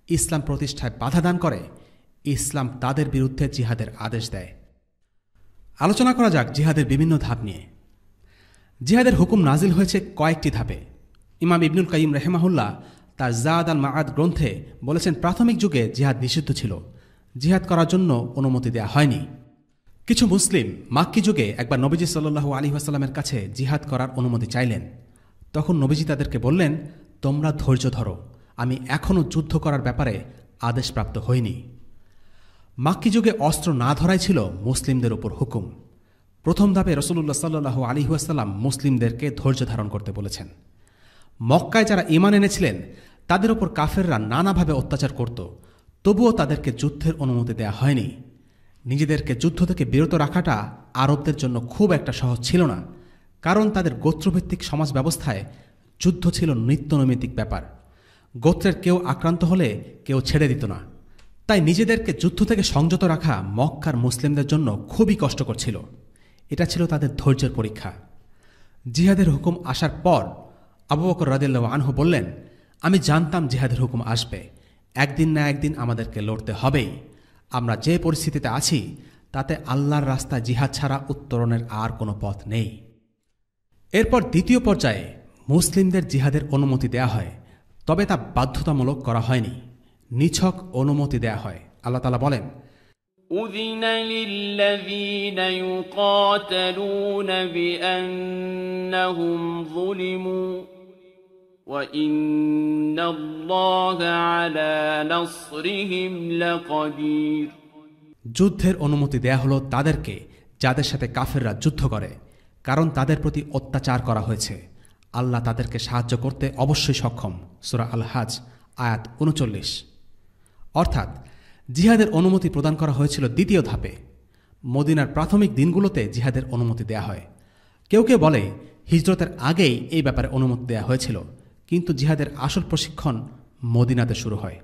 ইসলাম প্রতিষ্ঠায় বাধা দান করে, ইসলাম তাদের বিরুদ্ধে জিহাদের আদেশ দেয়। আলোচনা করা যাক জিহাদের বিভিন্ন ধাপ নিয়ে। জিহাদের হুকুম নাজিল হয়েছে কয়েকটি ধাপে। ইমাম ইবনুল কাইয়িম রাহিমাহুল্লাহ তার জাদ আল মাআদ গ্রন্থে বলেছেন, প্রাথমিক যুগে জিহাদ নিষিদ্ধ ছিল, জিহাদ করার জন্য অনুমতি দেয়া হয়নি। কিছু মুসলিম মাক্কি যুগে একবার নবীজি সাল্লাল্লাহু আলাইহি ওয়াসাল্লামের কাছে জিহাদ করার অনুমতি চাইলেন। তখন নবীজি তাদেরকে বললেন, তোমরা ধৈর্য ধরো, আমি এখনও যুদ্ধ করার ব্যাপারে আদেশপ্রাপ্ত হইনি। মাক্কি যুগে অস্ত্র না ধরাই ছিল মুসলিমদের উপর হুকুম। প্রথম ধাপে রাসূলুল্লাহ সাল্লাল্লাহু আলাইহি ওয়াসাল্লাম মুসলিমদেরকে ধৈর্য ধারণ করতে বলেছেন। মক্কায় যারা ঈমান এনেছিলেন তাদের উপর কাফেররা নানাভাবে অত্যাচার করত, তবুও তাদেরকে যুদ্ধের অনুমতি দেয়া হয়নি। নিজেদেরকে যুদ্ধ থেকে বিরত রাখাটা আরবদের জন্য খুব একটা সহজ ছিল না, কারণ তাদের গোত্রভিত্তিক সমাজ ব্যবস্থায় যুদ্ধ ছিল নিত্যনৈমিত্তিক ব্যাপার। গোত্রের কেউ আক্রান্ত হলে কেউ ছেড়ে দিত না। তাই নিজেদেরকে যুদ্ধ থেকে সংযত রাখা মক্কার মুসলিমদের জন্য খুবই কষ্টকর ছিল। এটা ছিল তাদের ধৈর্যের পরীক্ষা। জিহাদের হুকুম আসার পর আবু বকর রাদিয়াল্লাহু আনহু বললেন, আমি জানতাম জিহাদের হুকুম আসবে, একদিন না একদিন আমাদেরকে লড়তে হবেই। আমরা যে পরিস্থিতিতে আছি তাতে আল্লাহর রাস্তায় জিহাদ ছাড়া উত্তরণের আর কোনো পথ নেই। এরপর দ্বিতীয় পর্যায়ে মুসলিমদের জিহাদের অনুমতি দেয়া হয়, তবে তা বাধ্যতামূলক করা হয়নি, নিছক অনুমতি দেয়া হয়। আল্লাহ তাআলা বলেন, أذن للذين يقاتلون بأنهم ظلموا وإن الله على نصرهم لقدير। যুদ্ধের অনুমতি দেয়া হলো তাদেরকে যাদের সাথে কাফেররা যুদ্ধ করে, কারণ তাদের প্রতি অত্যাচার করা হয়েছে। আল্লাহ তাদেরকে সাহায্য করতে অবশ্যই সক্ষম। সূরা আল হাজ আয়াত ৩৯। অর্থাৎ জিহাদের অনুমতি প্রদান করা হয়েছিল দ্বিতীয় ধাপে। মদিনার প্রাথমিক দিনগুলোতে জিহাদের অনুমতি দেয়া হয়। কেউ কেউ বলে হিজরতের আগেই এই ব্যাপারে অনুমতি দেয়া হয়েছিল, কিন্তু জিহাদের আসল প্রশিক্ষণ মদিনাতে শুরু হয়।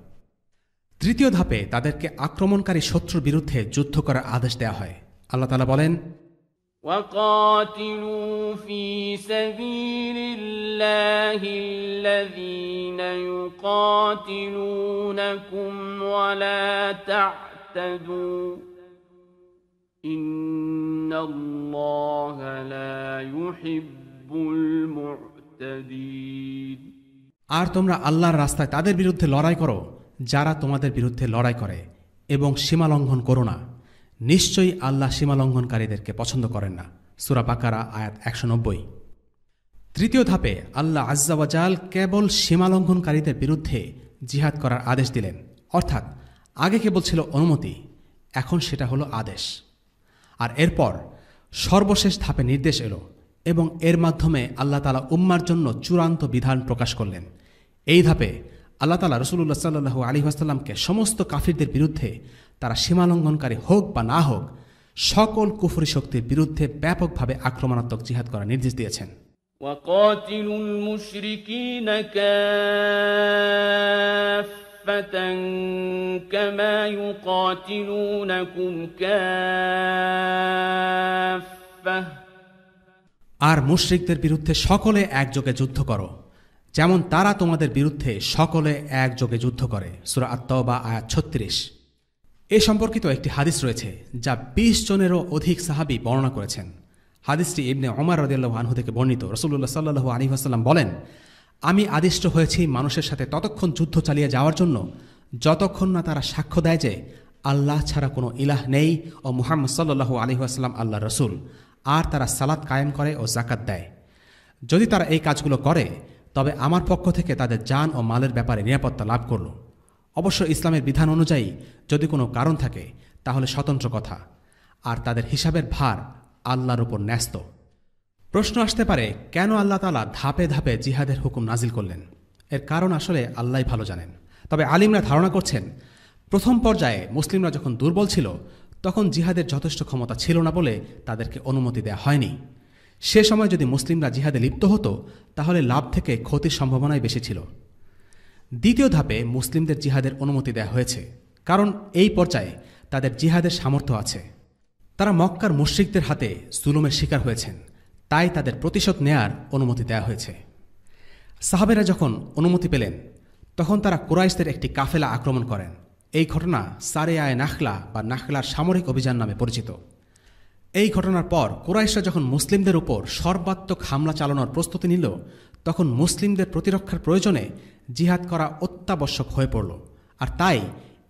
তৃতীয় ধাপে তাদেরকে আক্রমণকারী শত্রুর বিরুদ্ধে যুদ্ধ করার আদেশ দেয়া হয়। আল্লাহ তাআলা বলেন, وقاتلوا في سبيل الله الذين يقاتلونكم ولا تعتدوا إن الله لا يحب المعتدين আর তোমরা আল্লাহর রাস্তায় তাদের বিরুদ্ধে লড়াই করো যারা তোমাদের বিরুদ্ধে লড়াই করে এবং সীমা লঙ্ঘন করো না। নিশ্চয়ই আল্লাহ সীমা লঙ্ঘনকারীদেরকে পছন্দ করেন না। সূরা বাকারা আয়াত 190। তৃতীয় ধাপে আল্লাহ আজ্জা ওয়া জাল কেবল সীমা লঙ্ঘনকারীদের বিরুদ্ধে জিহাদ করার আদেশ দিলেন, অর্থাৎ আগে কেবল ছিল অনুমতি, এখন সেটা হলো আদেশ। আর এরপর সর্বশেষ ধাপে নির্দেশ এলো এবং এর মাধ্যমে আল্লাহ তাআলা উম্মার জন্য চূড়ান্ত বিধান প্রকাশ করলেন। এই ধাপে আল্লাহ তাআলা রাসূলুল্লাহ সাল্লাল্লাহু আলাইহি ওয়াসাল্লামকে সমস্ত কাফিরদের বিরুদ্ধে, তারা সীমালঙ্ঘনকারী হোক বা না হোক, সকল কুফরি শক্তির বিরুদ্ধে ব্যাপকভাবে আক্রমণাত্মক জিহাদ করার নির্দেশ দিয়েছেন। وقاتلوا المشركين كافة كما يقاتلونكم كافة আর মুশরিকদের বিরুদ্ধে সকলে একযোগে যুদ্ধ করো, যেমন তারা তোমাদের বিরুদ্ধে সকলে একযোগে যুদ্ধ করে। সূরা আত-তাওবা আয়াত 36। এ সম্পর্কিত একটি হাদিস রয়েছে যা 20 জনেরও অধিক সাহাবী বর্ণনা করেছেন। হাদিসটি ইবনে ওমর রাদিয়াল্লাহু আনহু থেকে বর্ণিত। রাসূলুল্লাহ সাল্লাল্লাহু আলাইহি ওয়াসাল্লাম বলেন, আমি আদিষ্ট হয়েছি মানুষের সাথে ততক্ষণ যুদ্ধ চালিয়ে যাওয়ার জন্য যতক্ষণ না তারা সাক্ষ্য দেয় যে আল্লাহ ছাড়া কোনো ইলাহ নেই ও মুহাম্মদ সাল্লাল্লাহু আলাইহি ওয়াসাল্লাম আল্লাহর রাসূল, আর তারা সালাত কায়েম করে ও যাকাত দেয়। যদি তারা এই কাজগুলো করে তবে আমার পক্ষ থেকে তাদের জান ও মালের ব্যাপারে নিরাপত্তা লাভ করল। অবশ্য ইসলামের বিধান অনুযায়ী যদি কোনো কারণ থাকে তাহলে স্বতন্ত্র কথা, আর তাদের হিসাবের ভার আল্লাহর উপর ন্যস্ত। প্রশ্ন আসতে পারে, কেন আল্লাহ তাআলা ধাপে ধাপে জিহাদের হুকুম নাজিল করলেন? এর কারণ আসলে আল্লাহই ভালো জানেন। তবে আলিমরা ধারণা করছেন, প্রথম পর্যায়ে মুসলিমরা যখন দুর্বল ছিল তখন জিহাদের যথেষ্ট ক্ষমতা ছিল না বলে তাদেরকে অনুমতি দেওয়া হয়নি। সে সময় যদি মুসলিমরা জিহাদে লিপ্ত হতো তাহলে লাভ থেকে ক্ষতির সম্ভাবনাই বেশি ছিল। দ্বিতীয় ধাপে মুসলিমদের জিহাদের অনুমতি দেওয়া হয়েছে, কারণ এই পর্যায়ে তাদের জিহাদের সামর্থ্য আছে। তারা মক্কার মুশরিকদের হাতে জুলুমের শিকার হয়েছেন, তাই তাদের প্রতিশোধ নেয়ার অনুমতি দেওয়া হয়েছে। সাহাবেরা যখন অনুমতি পেলেন তখন তারা কুরাইশদের একটি কাফেলা আক্রমণ করেন। এই ঘটনা সারেয়ায়ে নাখলা বা নাখলার সামরিক অভিযান নামে পরিচিত। এই ঘটনার পর কুরাইশরা যখন মুসলিমদের উপর সর্বাত্মক হামলা চালানোর প্রস্তুতি নিল তখন মুসলিমদের প্রতিরক্ষার প্রয়োজনে জিহাদ করা অত্যাবশ্যক হয়ে পড়ল। আর তাই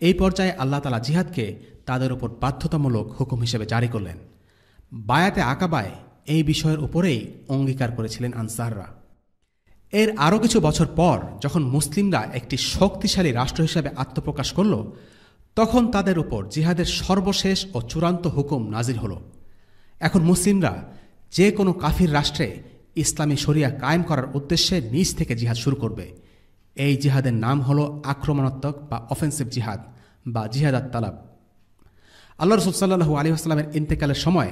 এই পর্যায়ে আল্লাহ তাআলা জিহাদকে তাদের উপর বাধ্যতামূলক হুকুম হিসেবে জারি করলেন। বায়াতে আকাবায় এই বিষয়ের উপরেই অঙ্গীকার করেছিলেন আনসাররা। এর আরও কিছু বছর পর যখন মুসলিমরা একটি শক্তিশালী রাষ্ট্র হিসেবে আত্মপ্রকাশ করল তখন তাদের উপর জিহাদের সর্বশেষ ও চূড়ান্ত হুকুম নাজিল হল। এখন মুসলিমরা যে কোনো কাফির রাষ্ট্রে ইসলামী শরিয়া কায়েম করার উদ্দেশ্যে নিজ থেকে জিহাদ শুরু করবে। এই জিহাদের নাম হল আক্রমণাত্মক বা অফেন্সিভ জিহাদ বা জিহাদ আত-তালাব। আল্লাহ রাসূল সাল্লাল্লাহু আলাইহি ওয়াসাল্লামের ইন্তেকালের সময়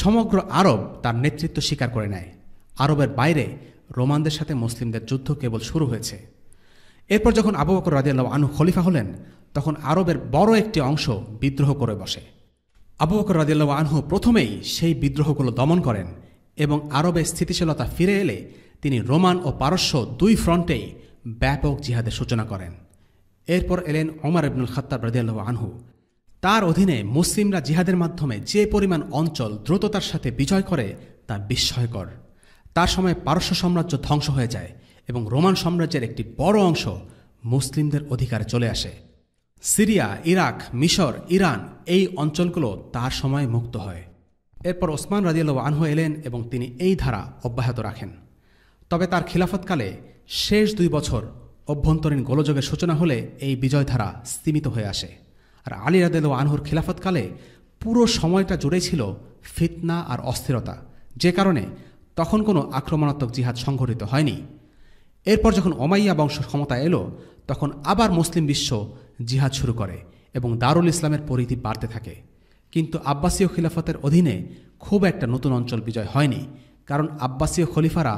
সমগ্র আরব তার নেতৃত্ব স্বীকার করে নেয়। আরবের বাইরে রোমানদের সাথে মুসলিমদের যুদ্ধ কেবল শুরু হয়েছে। এরপর যখন আবু বকর রাদিয়াল্লাহু আনহু খলিফা হলেন তখন আরবের বড় একটি অংশ বিদ্রোহ করে বসে। আবু বকর রাদিয়াল্লাহু আনহু প্রথমেই সেই বিদ্রোহগুলো দমন করেন এবং আরবে স্থিতিশীলতা ফিরে এলে তিনি রোমান ও পারস্য দুই ফ্রন্টেই ব্যাপক জিহাদের সূচনা করেন। এরপর এলেন ওমর ইবনুল খাত্তাব রাদিয়াল্লাহু আনহু। তার অধীনে মুসলিমরা জিহাদের মাধ্যমে যে পরিমাণ অঞ্চল দ্রুততার সাথে বিজয় করে তা বিস্ময়কর। তার সময় পারস্য সাম্রাজ্য ধ্বংস হয়ে যায় এবং রোমান সাম্রাজ্যের একটি বড় অংশ মুসলিমদের অধিকারে চলে আসে। সিরিয়া, ইরাক, মিশর, ইরান এই অঞ্চলগুলো তার সময় মুক্ত হয়। এরপর ওসমান রাদিয়াল্লাহু আনহু এলেন এবং তিনি এই ধারা অব্যাহত রাখেন। তবে তার খিলাফতকালে শেষ 2 বছর অভ্যন্তরীণ গোলযোগের সূচনা হলে এই বিজয়ধারা স্তীমিত হয়ে আসে। আর আলী রাদিয়াল্লাহু আনহুর খিলাফতকালে পুরো সময়টা জুড়ে ছিল ফিতনা আর অস্থিরতা, যে কারণে তখন কোনো আক্রমণাত্মক জিহাদ সংঘটিত হয়নি। এরপর যখন ওমাইয়া বংশ ক্ষমতা এলো তখন আবার মুসলিম বিশ্ব জিহাদ শুরু করে এবং দারুল ইসলামের পরিধি বাড়তে থাকে। কিন্তু আব্বাসীয় খিলাফতের অধীনে খুব একটা নতুন অঞ্চল বিজয় হয়নি, কারণ আব্বাসীয় খলিফারা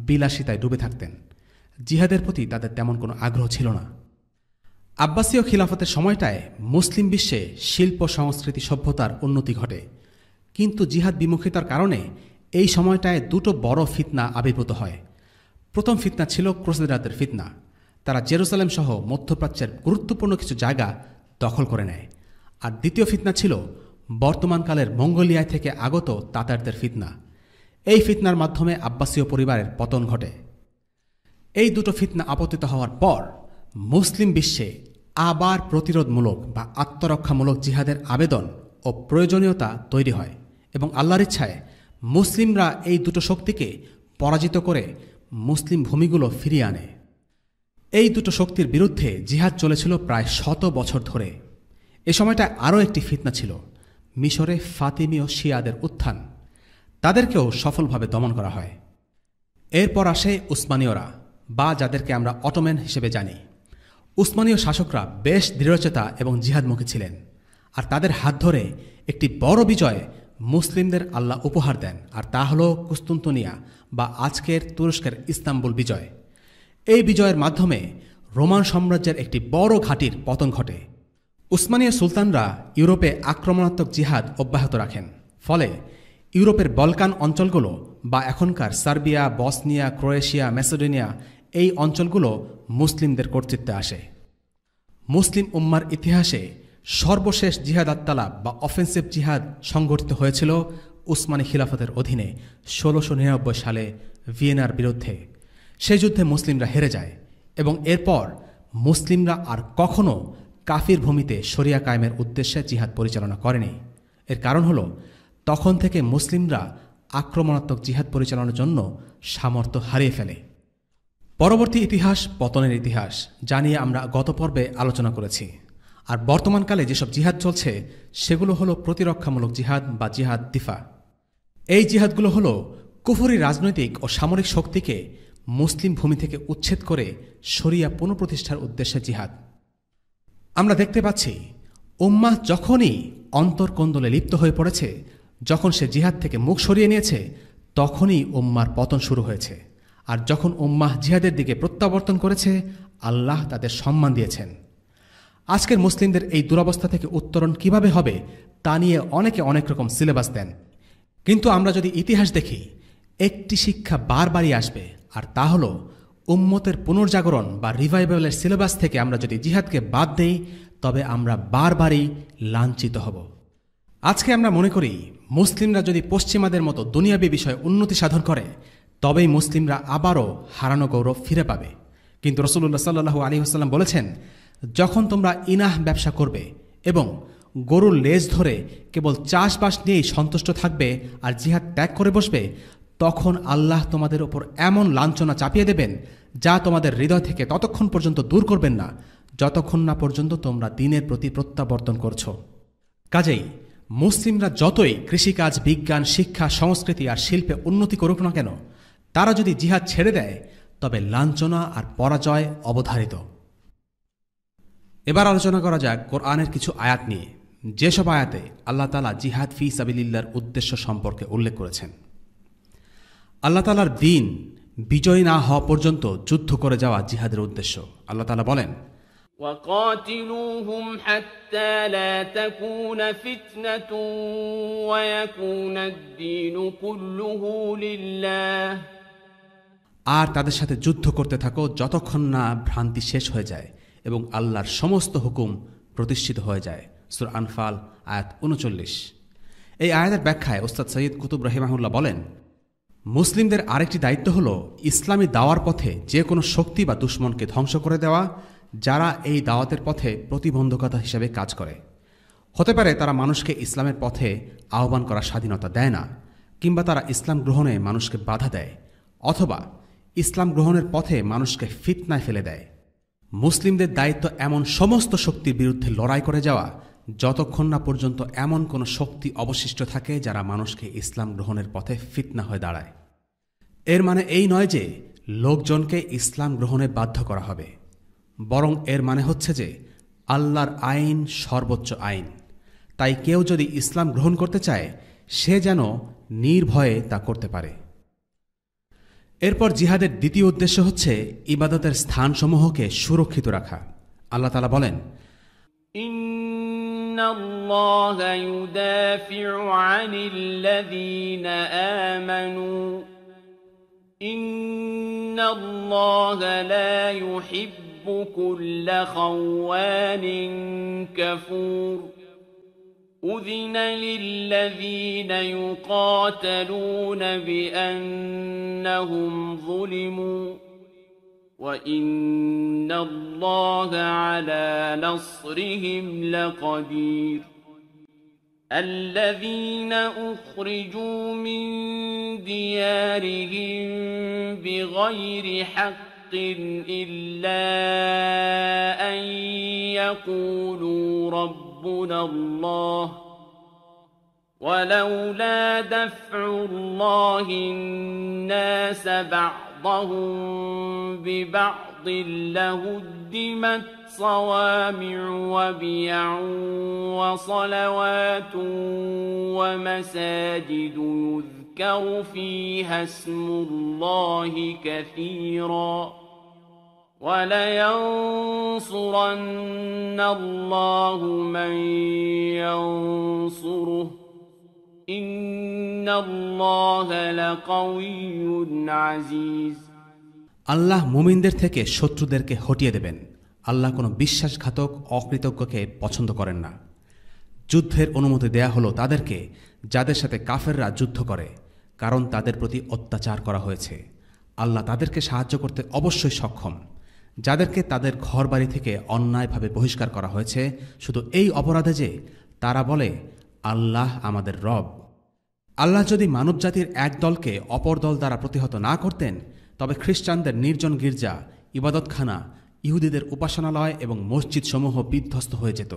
বিলাসিতায় ডুবে থাকতেন। জিহাদের প্রতি তাদের তেমন কোনো আগ্রহ ছিল না। আব্বাসীয় খিলাফতের সময়টায় মুসলিম বিশ্বে শিল্প সংস্কৃতি সভ্যতার উন্নতি ঘটে। কিন্তু জিহাদ বিমুখিতার কারণে এই সময়টায় দুটো বড় ফিতনা আবির্ভূত হয়। প্রথম ফিতনা ছিল ক্রুসেডারদের ফিতনা। তারা জেরুজালেম সহ মধ্যপ্রাচ্যের গুরুত্বপূর্ণ কিছু জায়গা দখল করে নেয়। আর দ্বিতীয় ফিতনা ছিল বর্তমানকালের মঙ্গোলিয়া থেকে আগত তাতারদের ফিতনা। এই ফিতনার মাধ্যমে আব্বাসীয় পরিবারের পতন ঘটে। এই দুটো ফিতনা আপতিত হওয়ার পর মুসলিম বিশ্বে আবার প্রতিরোধমূলক বা আত্মরক্ষামূলক জিহাদের আবেদন ও প্রয়োজনীয়তা তৈরি হয় এবং আল্লাহর ইচ্ছায় মুসলিমরা এই দুটো শক্তিকে পরাজিত করে মুসলিম ভূমিগুলো ফিরিয়ে আনে। এই দুটো শক্তির বিরুদ্ধে জিহাদ চলেছিল প্রায় 100 বছর ধরে। এ সময়টা আরও একটি ফিতনা ছিল, মিশরে ফাতিমীয় শিয়াদের উত্থান। তাদেরকেও সফলভাবে দমন করা হয়। এরপর আসে উসমানীয়রা, বা যাদেরকে আমরা অটোম্যান হিসেবে জানি। উসমানীয় শাসকরা বেশ দৃঢ়চেতা এবং জিহাদমুখী ছিলেন, আর তাদের হাত ধরে একটি বড় বিজয় মুসলিমদের আল্লাহ উপহার দেন, আর তা হল কুস্তুন্তনিয়া বা আজকের তুরস্কের ইস্তাম্বুল বিজয়। এই বিজয়ের মাধ্যমে রোমান সাম্রাজ্যের একটি বড় ঘাঁটির পতন ঘটে। উসমানীয় সুলতানরা ইউরোপে আক্রমণাত্মক জিহাদ অব্যাহত রাখেন। ফলে ইউরোপের বলকান অঞ্চলগুলো বা এখনকার সার্বিয়া, বসনিয়া, ক্রোয়েশিয়া, ম্যাসেডোনিয়া এই অঞ্চলগুলো মুসলিমদের কর্তৃত্বে আসে। মুসলিম উম্মার ইতিহাসে সর্বশেষ জিহাদ আত-তালাব বা অফেন্সিভ জিহাদ সংগঠিত হয়েছিল উসমানী খিলাফতের অধীনে 1699 সালে ভিয়েনার বিরুদ্ধে। সেই যুদ্ধে মুসলিমরা হেরে যায় এবং এরপর মুসলিমরা আর কখনো কাফির ভূমিতে শরিয়া কায়েমের উদ্দেশ্যে জিহাদ পরিচালনা করেনি। এর কারণ হল তখন থেকে মুসলিমরা আক্রমণাত্মক জিহাদ পরিচালনার জন্য সামর্থ্য হারিয়ে ফেলে। পরবর্তী ইতিহাস পতনের ইতিহাস, যা নিয়ে আমরা গত পর্বে আলোচনা করেছি। আর বর্তমানকালে যেসব জিহাদ চলছে সেগুলো হলো প্রতিরক্ষামূলক জিহাদ বা জিহাদ দিফা। এই জিহাদগুলো হলো কুফরি রাজনৈতিক ও সামরিক শক্তিকে মুসলিম ভূমি থেকে উচ্ছেদ করে শরিয়া পুনঃপ্রতিষ্ঠার উদ্দেশ্যে জিহাদ। আমরা দেখতে পাচ্ছি উম্মাহ যখনই অন্তর্কোন্দলে লিপ্ত হয়ে পড়েছে, যখন সে জিহাদ থেকে মুখ সরিয়ে নিয়েছে, তখনই উম্মার পতন শুরু হয়েছে। আর যখন উম্মাহ জিহাদের দিকে প্রত্যাবর্তন করেছে, আল্লাহ তাদের সম্মান দিয়েছেন। আজকের মুসলিমদের এই দুরবস্থা থেকে উত্তরণ কিভাবে হবে তা নিয়ে অনেকে অনেক রকম সিলেবাস দেন। কিন্তু আমরা যদি ইতিহাস দেখি, একটি শিক্ষা বারবারই আসবে, আর তা হল উম্মতের পুনর্জাগরণ বা রিভাইভালের সিলেবাস থেকে আমরা যদি জিহাদকে বাদ দেই, তবে আমরা বারবারই লাঞ্ছিত হব। আজকে আমরা মনে করি মুসলিমরা যদি পশ্চিমাদের মতো দুনিয়াবী বিষয়ে উন্নতি সাধন করে, তবেই মুসলিমরা আবারও হারানো গৌরব ফিরে পাবে। কিন্তু রাসূলুল্লাহ সাল্লাল্লাহু আলাইহি ওয়াসাল্লাম বলেছেন, যখন তোমরা ইনাহ ব্যবসা করবে এবং গরুর লেজ ধরে কেবল চাষবাস নিয়েই সন্তুষ্ট থাকবে আর জিহাদ ত্যাগ করে বসবে, তখন আল্লাহ তোমাদের ওপর এমন লাঞ্ছনা চাপিয়ে দেবেন যা তোমাদের হৃদয় থেকে ততক্ষণ পর্যন্ত দূর করবেন না, যতক্ষণ না পর্যন্ত তোমরা দ্বীনের প্রতি প্রত্যাবর্তন করছ। কাজেই মুসলিমরা যতই কৃষিকাজ, বিজ্ঞান, শিক্ষা, সংস্কৃতি আর শিল্পে উন্নতি করুক না কেন, তারা যদি জিহাদ ছেড়ে দেয়, তবে লাঞ্ছনা আর পরাজয় অবধারিত। এবার আলোচনা করা যাক কোরআনের কিছু আয়াত নিয়ে, যেসব আয়াতে আল্লাহ তাআলা জিহাদ ফি সাবিলিল্লাহর উদ্দেশ্য সম্পর্কে উল্লেখ করেছেন। আল্লাহ তাআলার দ্বীন বিজয় না হওয়া পর্যন্ত যুদ্ধ করে যাওয়া জিহাদের উদ্দেশ্য। আল্লাহ তাআলা বলেন, وَقَاتِلُوهُمْ حَتَّى لَا تَكُونَ فِتْنَةٌ وَيَكُونَ الدِّينُ كُلُّهُ لِلَّهِ। আর তাদের সাথে যুদ্ধ করতে থাকো যতক্ষণ না ভ্রান্তি শেষ হয়ে যায় এবং আল্লাহর সমস্ত হুকুম প্রতিষ্ঠিত হয়ে যায়। সূরা আনফাল আয়াত 39। এই আয়াতের ব্যাখ্যায় ওস্তাদ সৈয়দ কুতুব রাহিমাহুল্লাহ বলেন, মুসলিমদের আরেকটি দায়িত্ব হল ইসলামী দাওয়ার পথে যে কোনো শক্তি বা দুশমনকে ধ্বংস করে দেওয়া, যারা এই দাওয়াতের পথে প্রতিবন্ধকতা হিসেবে কাজ করে। হতে পারে তারা মানুষকে ইসলামের পথে আহ্বান করার স্বাধীনতা দেয় না, কিংবা তারা ইসলাম গ্রহণে মানুষকে বাধা দেয়, অথবা ইসলাম গ্রহণের পথে মানুষকে ফিতনায় ফেলে দেয়। মুসলিমদের দায়িত্ব এমন সমস্ত শক্তির বিরুদ্ধে লড়াই করে যাওয়া যতক্ষণ না পর্যন্ত এমন কোনো শক্তি অবশিষ্ট থাকে যারা মানুষকে ইসলাম গ্রহণের পথে ফিতনা হয়ে দাঁড়ায়। এর মানে এই নয় যে লোকজনকে ইসলাম গ্রহণে বাধ্য করা হবে, বরং এর মানে হচ্ছে যে আল্লাহর আইন সর্বোচ্চ আইন। তাই কেউ যদি ইসলাম গ্রহণ করতে চায়, সে যেন নির্ভয়ে তা করতে পারে। এরপর জিহাদের দ্বিতীয় উদ্দেশ্য হচ্ছে ইবাদতের স্থানসমূহকে সুরক্ষিত রাখা। আল্লাহ তাআলা বলেন, إِنَّ الله يدافع عن الذين آمنوا إن الله لا يحب كل خوان كفور أذن للذين يقاتلون بأنهم ظلموا وإن الله على نصرهم لقدير الذين أخرجوا من ديارهم بغير حق إلا أن يقولوا ربنا الله ولولا دفع الله الناس بعضهم ببعض لهدمت صوامع وبيع وصلوات ومساجد يذكر فيها اسم الله كثيرا ولينصرن الله من ينصره إن الله لقوي عزيز আল্লাহ মুমিনদের থেকে শত্রুদেরকে হটিয়ে দেবেন। আল্লাহ কোনো বিশ্বাসঘাতক অকৃতজ্ঞকে পছন্দ করেন না। যুদ্ধের অনুমতি দেয়া হলো তাদেরকে যাদের সাথে কাফেররা যুদ্ধ করে, কারণ তাদের প্রতি অত্যাচার করা হয়েছে। আল্লাহ তাদেরকে সাহায্য করতে অবশ্যই সক্ষম। যাদেরকে তাদের ঘরবাড়ি থেকে অন্যায়ভাবে বহিষ্কার করা হয়েছে শুধু এই অপরাধে যে তারা বলে আল্লাহ আমাদের রব। আল্লাহ যদি মানবজাতির এক দলকে অপর দল দ্বারা প্রতিহত না করতেন, তবে খ্রিস্টানদের নির্জন গির্জা, ইবাদতখানা, ইহুদিদের উপাসনালয় এবং মসজিদ সমূহ বিধ্বস্ত হয়ে যেত,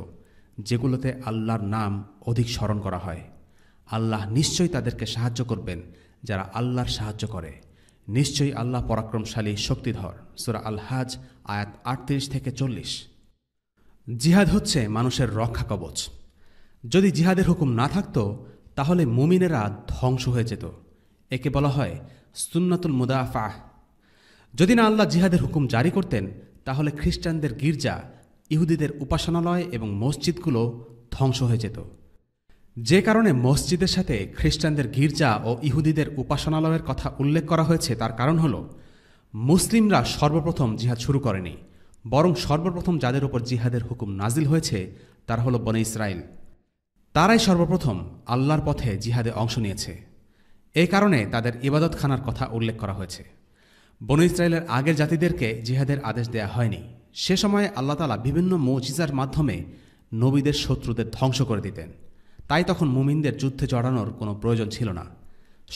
যেগুলোতে আল্লাহর নাম অধিক স্মরণ করা হয়। আল্লাহ নিশ্চয়ই তাদেরকে সাহায্য করবেন যারা আল্লাহর সাহায্য করে। নিশ্চয়ই আল্লাহ পরাক্রমশালী, শক্তিধর। সূরা আল হাজ আয়াত 38 থেকে 40। জিহাদ হচ্ছে মানুষের রক্ষা কবচ। যদি জিহাদের হুকুম না থাকত তাহলে মুমিনেরা ধ্বংস হয়ে যেত। একে বলা হয় সুন্নাতুল মুদাফা। যদি না আল্লাহ জিহাদের হুকুম জারি করতেন তাহলে খ্রিস্টানদের গির্জা, ইহুদিদের উপাসনালয় এবং মসজিদগুলো ধ্বংস হয়ে যেত। যে কারণে মসজিদের সাথে খ্রিস্টানদের গির্জা ও ইহুদিদের উপাসনালয়ের কথা উল্লেখ করা হয়েছে তার কারণ হল মুসলিমরা সর্বপ্রথম জিহাদ শুরু করেনি, বরং সর্বপ্রথম যাদের উপর জিহাদের হুকুম নাজিল হয়েছে তারা হল বনে ইসরাইল। তারাই সর্বপ্রথম আল্লাহর পথে জিহাদে অংশ নিয়েছে। এই কারণে তাদের ইবাদতখানার কথা উল্লেখ করা হয়েছে। বনে ইসরায়েলের আগের জাতিদেরকে জিহাদের আদেশ দেয়া হয়নি। সে সময়ে আল্লাহ তাআলা বিভিন্ন মুজিজার মাধ্যমে নবীদের শত্রুদের ধ্বংস করে দিতেন। তাই তখন মুমিনদের যুদ্ধে জড়ানোর কোনো প্রয়োজন ছিল না।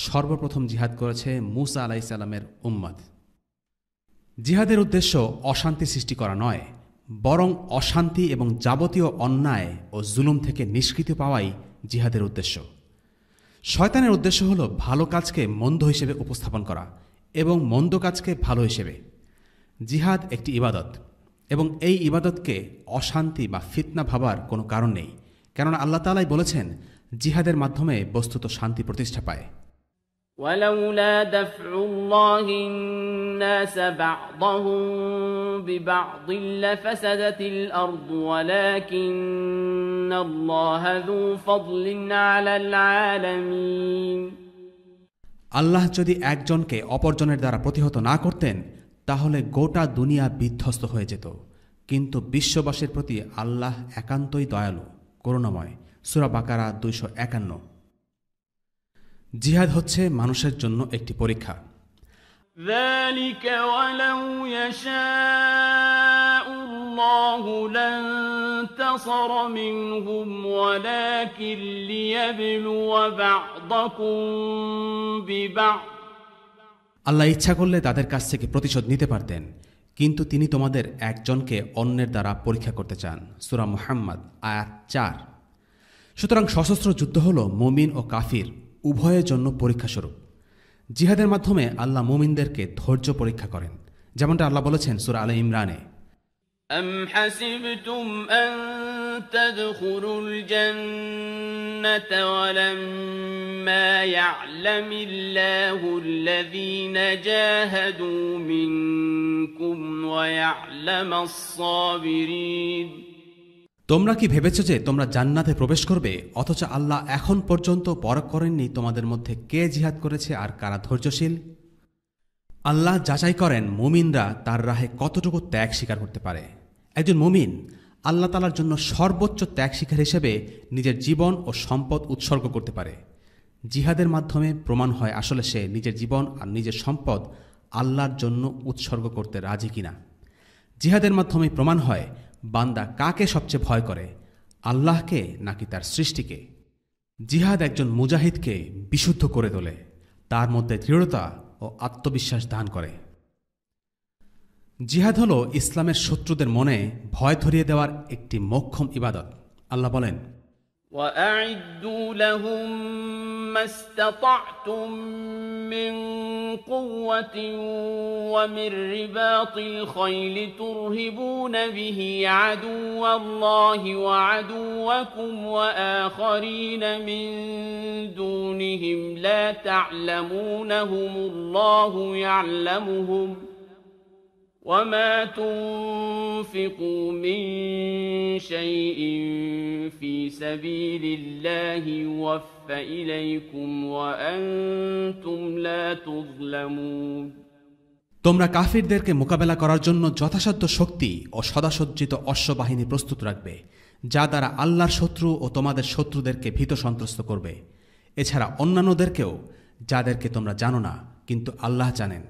সর্বপ্রথম জিহাদ করেছে মূসা আলাইহিস সালামের উম্মত। জিহাদের উদ্দেশ্য অশান্তি সৃষ্টি করা নয়, বরং অশান্তি এবং যাবতীয় অন্যায় ও জুলুম থেকে নিষ্কৃতি পাওয়াই জিহাদের উদ্দেশ্য। শয়তানের উদ্দেশ্য হল ভালো কাজকে মন্দ হিসেবে উপস্থাপন করা এবং মন্দ কাজকে ভালো হিসেবে। জিহাদ একটি ইবাদত এবং এই ইবাদতকে অশান্তি বা ফিতনা ভাবার কোনো কারণ নেই, কেননা আল্লাহ তাআলাই বলেছেন জিহাদের মাধ্যমে বস্তুত শান্তি প্রতিষ্ঠা পায়। ولولا دفع الله الناس بعضهم ببعض لفسدت الأرض ولكن الله ذو فضل على العالمين আল্লাহ যদি একজনকে অপরজনের দ্বারা প্রতিহত না করতেন তাহলে গোটা দুনিয়া বিধ্বস্ত হয়ে যেত। কিন্তু বিশ্ববাসীর প্রতি আল্লাহ একান্তই দয়ালু, করুণাময়। সূরা বাকারা 251। জিহাদ হচ্ছে মানুষের জন্য একটি পরীক্ষা। ذلك ولو يشاء الله لانتصر منهم ولكن ليبلو بعضكم ببعض আল্লাহ ইচ্ছা করলে তাদের কাছ থেকে প্রতিশোধ নিতে পারতেন, কিন্তু তিনি তোমাদের একজনকে অন্যের দ্বারা পরীক্ষা করতে চান। সূরা মুহাম্মদ আয়াত 4। সুতরাং সশস্ত্র যুদ্ধ হল মুমিন ও কাফির উভয়ের জন্য পরীক্ষাস্বরূপ। জিহাদের মাধ্যমে আল্লাহ মুমিনদেরকে ধৈর্য পরীক্ষা করেন, যেমনটা আল্লাহ বলেছেন সূরা আলে ইমরানে, أم حسبتم أن تدخلوا الجنة ولما يعلم الله الذين جاهدوا منكم ويعلم الصابرين তোমরা কি ভেবেছ যে তোমরা জান্নাতে প্রবেশ করবে, অথচ আল্লাহ এখন পর্যন্ত পরখ করেননি তোমাদের মধ্যে কে জিহাদ করেছে আর কারা ধৈর্যশীল? আল্লাহ যাচাই করেন মুমিনরা তার রাহে কতটুকু ত্যাগ স্বীকার করতে পারে। একজন মুমিন আল্লাহ তাআলার জন্য সর্বোচ্চ ত্যাগ স্বীকার হিসেবে নিজের জীবন ও সম্পদ উৎসর্গ করতে পারে। জিহাদের মাধ্যমে প্রমাণ হয় আসলে সে নিজের জীবন আর নিজের সম্পদ আল্লাহর জন্য উৎসর্গ করতে রাজি কিনা। জিহাদের মাধ্যমে প্রমাণ হয় বান্দা কাকে সবচেয়ে ভয় করে, আল্লাহকে নাকি তার সৃষ্টিকে। জিহাদ একজন মুজাহিদকে বিশুদ্ধ করে তোলে, তার মধ্যে দৃঢ়তা ও আত্মবিশ্বাস দান করে। জিহাদ হল ইসলামের শত্রুদের মনে ভয় ধরিয়ে দেওয়ার একটি মোক্ষম ইবাদত। আল্লাহ বলেন, وَأَعِدُّوا لَهُم مَّا اسْتَطَعْتُم مِّن قُوَّةٍ وَمِن رِّبَاطِ الْخَيْلِ تُرْهِبُونَ بِهِ عَدُوَّ اللَّهِ وَعَدُوَّكُمْ وَآخَرِينَ مِن دُونِهِمْ لَا تَعْلَمُونَهُمُ اللَّهُ يَعْلَمُهُمْ وَمَا تُنفِقُوا مِن شَيْءٍ فِي سَبِيلِ اللَّهِ يُوَفَّ إِلَيْكُمْ وَأَنتُمْ لَا تُظْلَمُونَ। তোমরা কাফিরদেরকে মোকাবেলা করার জন্য যথাসাধ্য শক্তি ও সদাসজ্জিত অশ্ববাহিনী প্রস্তুত রাখবে, যা দ্বারা আল্লাহর শত্রু ও তোমাদের শত্রুদেরকে ভীত সন্ত্রস্ত করবে। এছাড়া অন্যান্যদেরকেও, যাদেরকে তোমরা জানো না কিন্তু আল্লাহ জানেন।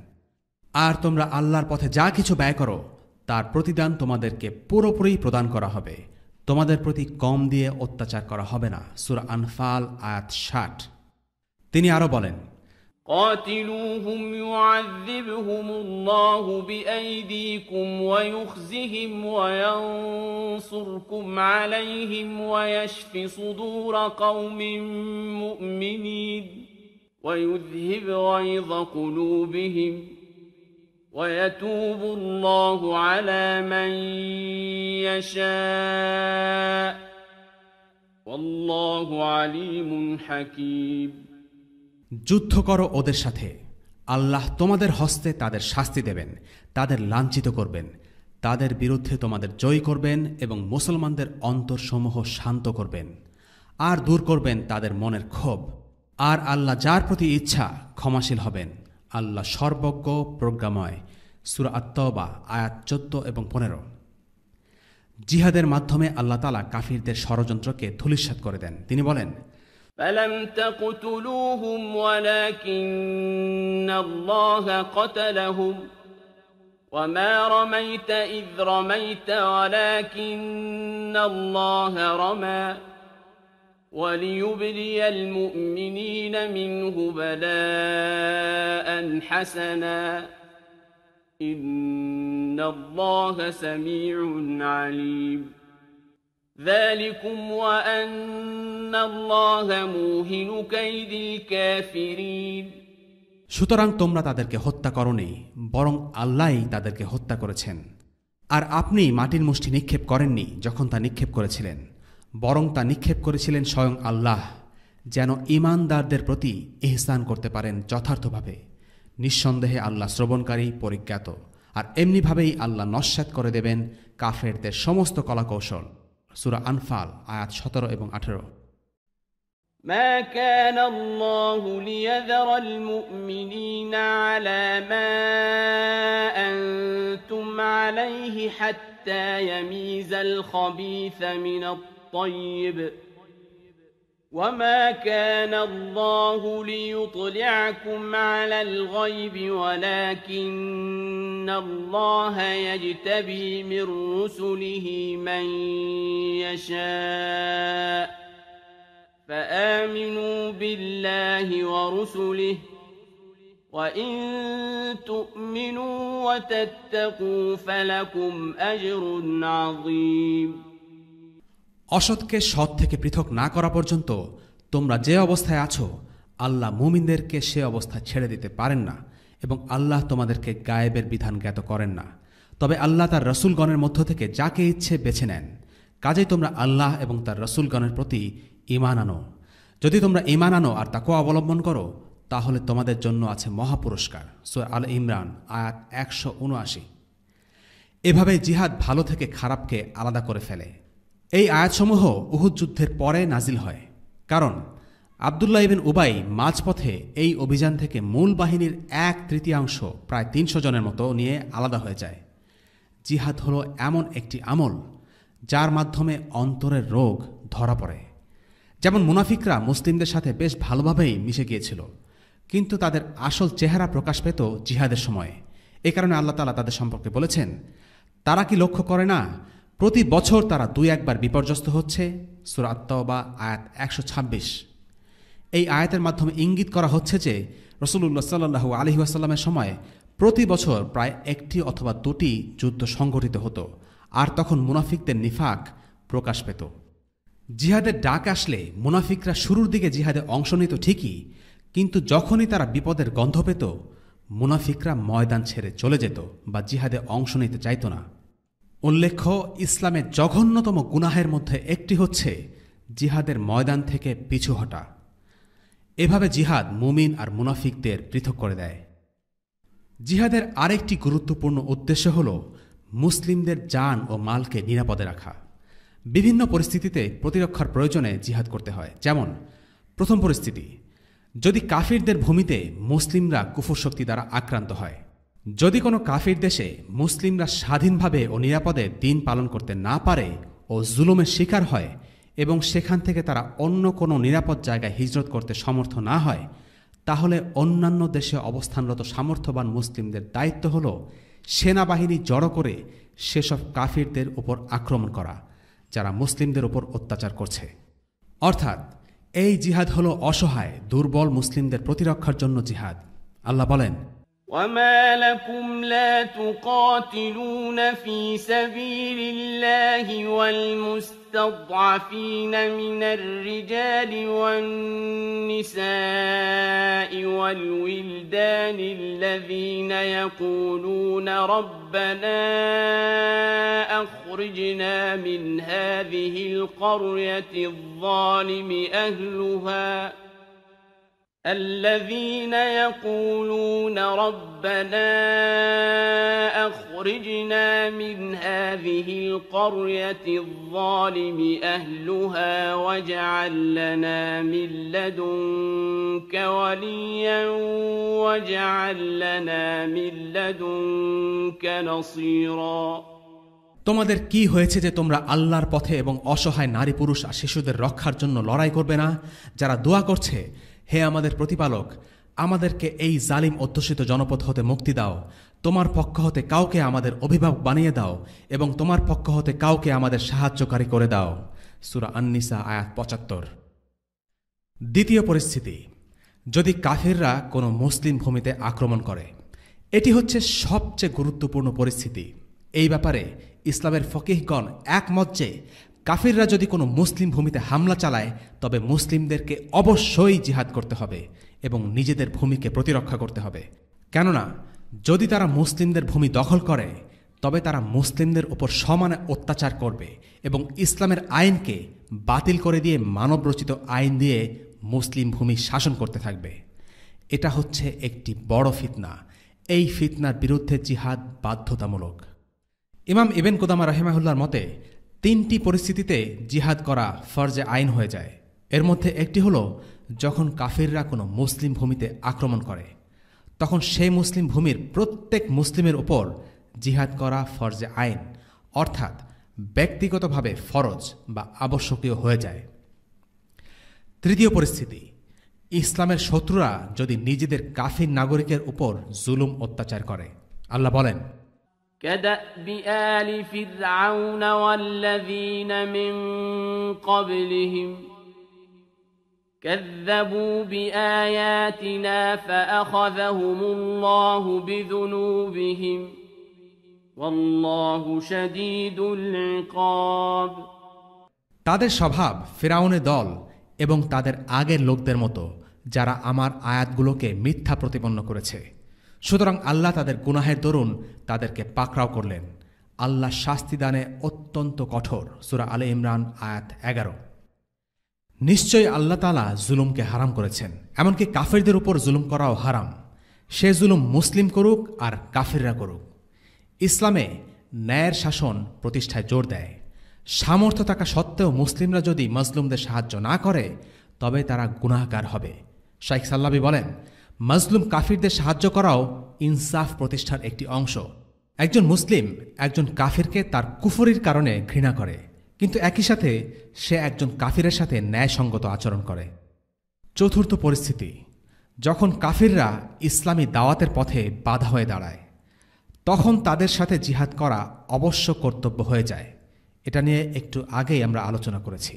আর তোমরা আল্লাহর পথে যা কিছু ব্যয় করো তার প্রতিদান তোমাদেরকে পুরোপুরি প্রদান করা হবে, তোমাদের প্রতি কম দিয়ে অত্যাচার করা হবে না। সূরা আনফাল আয়াত 60। তিনি আরো বলেন, قاتلوهم يعذبهم الله بأيديكم ويخزهم وينصركم عليهم ويشف صدور قوم مؤمنين ويذهب غيظ قلوبهم ويتوب الله على من يشاء والله عليم حكيم। যুদ্ধ করো ওদের সাথে, আল্লাহ তোমাদের হস্তে তাদের শাস্তি দেবেন, তাদের লাঞ্ছিত করবেন, তাদের বিরুদ্ধে তোমাদের জয়ী করবেন এবং মুসলমানদের অন্তরসমূহ শান্ত করবেন আর দূর করবেন তাদের মনের ক্ষোভ। আর আল্লাহ যার প্রতি ইচ্ছা ক্ষমাশীল হবেন। আল্লাহ সর্বজ্ঞ প্রজ্ঞাময়। সূরা আত-তাওবা আয়াত 14 এবং 15। জিহাদের মাধ্যমে আল্লাহ তাআলা কাফিরদের ষড়যন্ত্রকে ধূলিসাৎ করে দেন। তিনি বলেন, فلم تقتلوهم ولكن الله قتلهم وما رميت إذ رميت ولكن الله رمى وليبلي المؤمنين منه بلاء حسنا إن الله سميع عليم ذلكم وأن الله موهن كيد الكافرين। সুতরাং তোমরা তাদেরকে হত্যা করনি, বরং আল্লাহই তাদেরকে হত্যা করেছেন। আর আপনি মাটির মুষ্টি নিক্ষেপ করেননি যখন তা নিক্ষেপ করেছিলেন, বরং তা নিক্ষেপ করেছিলেন স্বয়ং আল্লাহ, যেন ঈমানদারদের প্রতি ইহসান করতে পারেন যথার্থভাবে। নিঃসন্দেহে আল্লাহ শ্রবণকারী, পরিজ্ঞাত। আর এমনিভাবেই আল্লাহ নস্যাৎ করে দেবেন কাফেরদের সমস্ত কলাকৌশল। সূরা আনফাল আয়াত 17 এবং 18। ما كان الله ليذر المؤمنين على ما أنتم عليه حتى يميز الخبيث من الطيب وما كان الله ليطلعكم على الغيب ولكن الله يجتبي من رسله من يشاء فآمنوا بالله ورسله وإن تؤمنوا وتتقوا فلكم أجر عظيم। অসৎকে সৎ থেকে পৃথক না করা পর্যন্ত তোমরা যে অবস্থায় আছো আল্লাহ মুমিনদেরকে সে অবস্থা ছেড়ে দিতে পারেন না, এবং আল্লাহ তোমাদেরকে গায়েবের বিধান জ্ঞাত করেন না। তবে আল্লাহ তার রসুলগণের মধ্য থেকে যাকে ইচ্ছে বেছে নেন। কাজেই তোমরা আল্লাহ এবং তার রসুলগণের প্রতি ঈমান আনো। যদি তোমরা ঈমান আনো আর তাকওয়া অবলম্বন করো তাহলে তোমাদের জন্য আছে মহাপুরস্কার। সূরা আল ইমরান আয়াত 179। এভাবে জিহাদ ভালো থেকে খারাপকে আলাদা করে ফেলে। এই আয়াতসমূহ উহুদ যুদ্ধের পরে নাজিল হয়, কারণ আবদুল্লাহ ইবনে উবাই মাঝপথে এই অভিযান থেকে মূল বাহিনীর 1/3 প্রায় 300 জনের মতো নিয়ে আলাদা হয়ে যায়। জিহাদ হলো এমন একটি আমল যার মাধ্যমে অন্তরের রোগ ধরা পড়ে। যেমন মুনাফিকরা মুসলিমদের সাথে বেশ ভালোভাবেই মিশে গিয়েছিল, কিন্তু তাদের আসল চেহারা প্রকাশ পেত জিহাদের সময়ে। এ কারণে আল্লাহ তাআলা তাদের সম্পর্কে বলেছেন, তারা কি লক্ষ্য করে না প্রতি বছর তারা 2-1 বার বিপর্যস্ত হচ্ছে? সূরা আত-তাওবা আয়াত 126। এই আয়াতের মাধ্যমে ইঙ্গিত করা হচ্ছে যে রাসূলুল্লাহ সাল্লাল্লাহু আলাইহি ওয়াসাল্লামের সময় প্রতি বছর প্রায় 1টি অথবা 2টি যুদ্ধ সংঘটিত হতো, আর তখন মুনাফিকদের নিফাক প্রকাশ পেত। জিহাদের ডাক আসলে মুনাফিকরা শুরুর দিকে জিহাদে অংশ নিত ঠিকই, কিন্তু যখনই তারা বিপদের গন্ধ পেত মুনাফিকরা ময়দান ছেড়ে চলে যেত বা জিহাদে অংশ নিতে চাইত না। উল্লেখ্য, ইসলামের জঘন্যতম গুনাহের মধ্যে একটি হচ্ছে জিহাদের ময়দান থেকে পিছু হটা। এভাবে জিহাদ মুমিন আর মুনাফিকদের পৃথক করে দেয়। জিহাদের আরেকটি গুরুত্বপূর্ণ উদ্দেশ্য হল মুসলিমদের জান ও মালকে নিরাপদে রাখা। বিভিন্ন পরিস্থিতিতে প্রতিরক্ষার প্রয়োজনে জিহাদ করতে হয়। যেমন প্রথম পরিস্থিতি, যদি কাফিরদের ভূমিতে মুসলিমরা কুফর শক্তি দ্বারা আক্রান্ত হয়। যদি কোনো কাফির দেশে মুসলিমরা স্বাধীনভাবে ও নিরাপদে দিন পালন করতে না পারে ও জুলুমের শিকার হয় এবং সেখান থেকে তারা অন্য কোনো নিরাপদ জায়গায় হিজরত করতে সমর্থ না হয়, তাহলে অন্যান্য দেশে অবস্থানরত সামর্থ্যবান মুসলিমদের দায়িত্ব হল সেনাবাহিনী জড়ো করে সেসব কাফিরদের উপর আক্রমণ করা যারা মুসলিমদের উপর অত্যাচার করছে। অর্থাৎ এই জিহাদ হল অসহায় দুর্বল মুসলিমদের প্রতিরক্ষার জন্য জিহাদ। আল্লাহ বলেন, وما لكم لا تقاتلون في سبيل الله والمستضعفين من الرجال والنساء والولدان الذين يقولون ربنا أخرجنا من هذه القرية الظالم أهلها الذين يقولون ربنا أخرجنا من هذه القرية الظالم أهلها واجعل لنا من لدنك وليا واجعل لنا من لدنك نصيرا। তোমাদের কি হয়েছে যে তোমরা আল্লাহর পথে এবং অসহায় নারী পুরুষ আর শিশুদের রক্ষার জন্য লড়াই করবে না, যারা দোয়া করছে, হে আমাদের প্রতিপালক, আমাদেরকে এই জালিম অধ্যুষিত জনপদ হতে মুক্তি দাও, তোমার পক্ষ হতে কাউকে আমাদের অভিভাবক বানিয়ে দাও এবং তোমার পক্ষ হতে কাউকে আমাদের সাহায্যকারী করে দাও। সূরা আন-নিসা আয়াত 75। দ্বিতীয় পরিস্থিতি, যদি কাফিররা কোনো মুসলিম ভূমিতে আক্রমণ করে। এটি হচ্ছে সবচেয়ে গুরুত্বপূর্ণ পরিস্থিতি। এই ব্যাপারে ইসলামের ফকিহগণ একমত যে কাফিররা যদি কোনো মুসলিম ভূমিতে হামলা চালায় তবে মুসলিমদেরকে অবশ্যই জিহাদ করতে হবে এবং নিজেদের ভূমিকে প্রতিরক্ষা করতে হবে। কেননা যদি তারা মুসলিমদের ভূমি দখল করে তবে তারা মুসলিমদের উপর সমানে অত্যাচার করবে এবং ইসলামের আইনকে বাতিল করে দিয়ে মানবরচিত আইন দিয়ে মুসলিম ভূমি শাসন করতে থাকবে। এটা হচ্ছে একটি বড় ফিতনা। এই ফিতনার বিরুদ্ধে জিহাদ বাধ্যতামূলক। ইমাম ইবনে কুদামা রাহিমাহুল্লাহর মতে 3টি পরিস্থিতিতে জিহাদ করা ফরজে আইন হয়ে যায়। এর মধ্যে একটি হলো যখন কাফিররা কোনো মুসলিম ভূমিতে আক্রমণ করে, তখন সেই মুসলিম ভূমির প্রত্যেক মুসলিমের উপর জিহাদ করা ফরজে আইন, অর্থাৎ ব্যক্তিগতভাবে ফরজ বা আবশ্যকীয় হয়ে যায়। তৃতীয় পরিস্থিতি, ইসলামের শত্রুরা যদি নিজেদের কাফির নাগরিকের উপর জুলুম অত্যাচার করে। আল্লাহ বলেন, كدأب آل فرعون والذين من قبلهم كذبوا بآياتنا فأخذهم الله بذنوبهم والله شديد العقاب। তাদের স্বভাব ফিরআউনের দল এবং তাদের আগের লোকদের মতো যারা আমার আয়াতগুলোকে মিথ্যা প্রতিপন্ন করেছে। সুতরাং আল্লাহ তাদের গুনাহের দরুন তাদেরকে পাকড়াও করলেন। আল্লাহ শাস্তিদানে অত্যন্ত কঠোর। সূরা আলে ইমরান আয়াত 11। নিশ্চয়ই আল্লাহ তাআলা জুলুমকে হারাম করেছেন, এমনকি কাফিরদের উপর জুলুম করাও হারাম। সে জুলুম মুসলিম করুক আর কাফিররা করুক। ইসলামে ন্যায়ের শাসন প্রতিষ্ঠায় জোর দেয়। সামর্থ্য থাকা সত্ত্বেও মুসলিমরা যদি মজলুমদের সাহায্য না করে তবে তারা গুনাহগার হবে। শাইখ সাল্লাবি বলেন, মজলুম কাফিরদের সাহায্য করাও ইনসাফ প্রতিষ্ঠার একটি অংশ। একজন মুসলিম একজন কাফিরকে তার কুফরির কারণে ঘৃণা করে, কিন্তু একই সাথে সে একজন কাফিরের সাথে ন্যায়সঙ্গত আচরণ করে। চতুর্থ পরিস্থিতি, যখন কাফিররা ইসলামী দাওয়াতের পথে বাধা হয়ে দাঁড়ায়, তখন তাদের সাথে জিহাদ করা অবশ্য কর্তব্য হয়ে যায়। এটা নিয়ে একটু আগেই আমরা আলোচনা করেছি।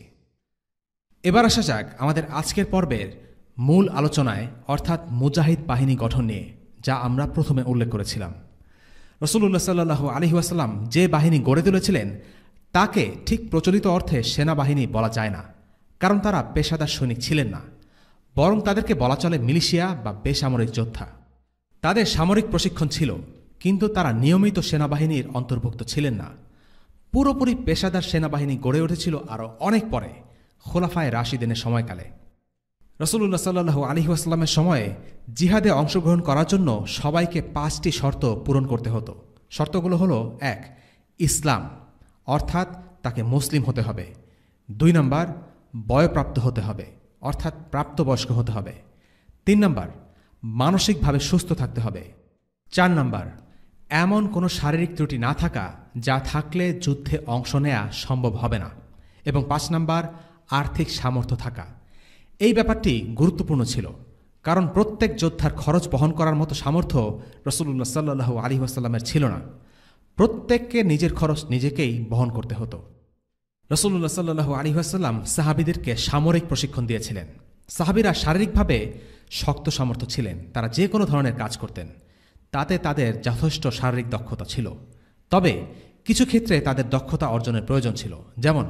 এবার আসা যাক আমাদের আজকের পর্বের মূল আলোচনায়, অর্থাৎ মুজাহিদ বাহিনী গঠন নিয়ে, যা আমরা প্রথমে উল্লেখ করেছিলাম। রাসূলুল্লাহ সাল্লাল্লাহু আলাইহি ওয়াসাল্লাম যে বাহিনী গড়ে তুলেছিলেন তাকে ঠিক প্রচলিত অর্থে সেনাবাহিনী বলা যায় না, কারণ তারা পেশাদার সৈনিক ছিলেন না, বরং তাদেরকে বলা চলে মিলিশিয়া বা বেসামরিক যোদ্ধা। তাদের সামরিক প্রশিক্ষণ ছিল, কিন্তু তারা নিয়মিত সেনাবাহিনীর অন্তর্ভুক্ত ছিলেন না। পুরোপুরি পেশাদার সেনাবাহিনী গড়ে উঠেছিল আরও অনেক পরে, খোলাফায়ে রাশিদিনের সময়কালে। রাসূলুল্লাহ সাল্লাল্লাহু আলাইহি ওয়াসাল্লামের সময়ে জিহাদে অংশগ্রহণ করার জন্য সবাইকে 5টি শর্ত পূরণ করতে হতো। শর্তগুলো হলো: 1. ইসলাম, অর্থাৎ তাকে মুসলিম হতে হবে। 2 নম্বর, বয়প্রাপ্ত হতে হবে, অর্থাৎ প্রাপ্তবয়স্ক হতে হবে। 3 নম্বর, মানসিকভাবে সুস্থ থাকতে হবে। 4 নম্বর, এমন কোনো শারীরিক ত্রুটি না থাকা যা থাকলে যুদ্ধে অংশ নেওয়া সম্ভব হবে না। এবং 5 নম্বর, আর্থিক সামর্থ্য থাকা। এই ব্যাপারটি গুরুত্বপূর্ণ ছিল, কারণ প্রত্যেক যোদ্ধার খরচ বহন করার মতো সামর্থ্য রাসূলুল্লাহ সাল্লাল্লাহু আলাইহি ওয়াসাল্লামের ছিল না। প্রত্যেককে নিজের খরচ নিজেকেই বহন করতে হতো। রাসূলুল্লাহ সাল্লাল্লাহু আলাইহি ওয়াসাল্লাম সাহাবীদেরকে সামরিক প্রশিক্ষণ দিয়েছিলেন। সাহাবীরা শারীরিকভাবে শক্ত সামর্থ্য ছিলেন, তারা যে কোনো ধরনের কাজ করতেন, তাতে তাদের যথেষ্ট শারীরিক দক্ষতা ছিল। তবে কিছু ক্ষেত্রে তাদের দক্ষতা অর্জনের প্রয়োজন ছিল, যেমন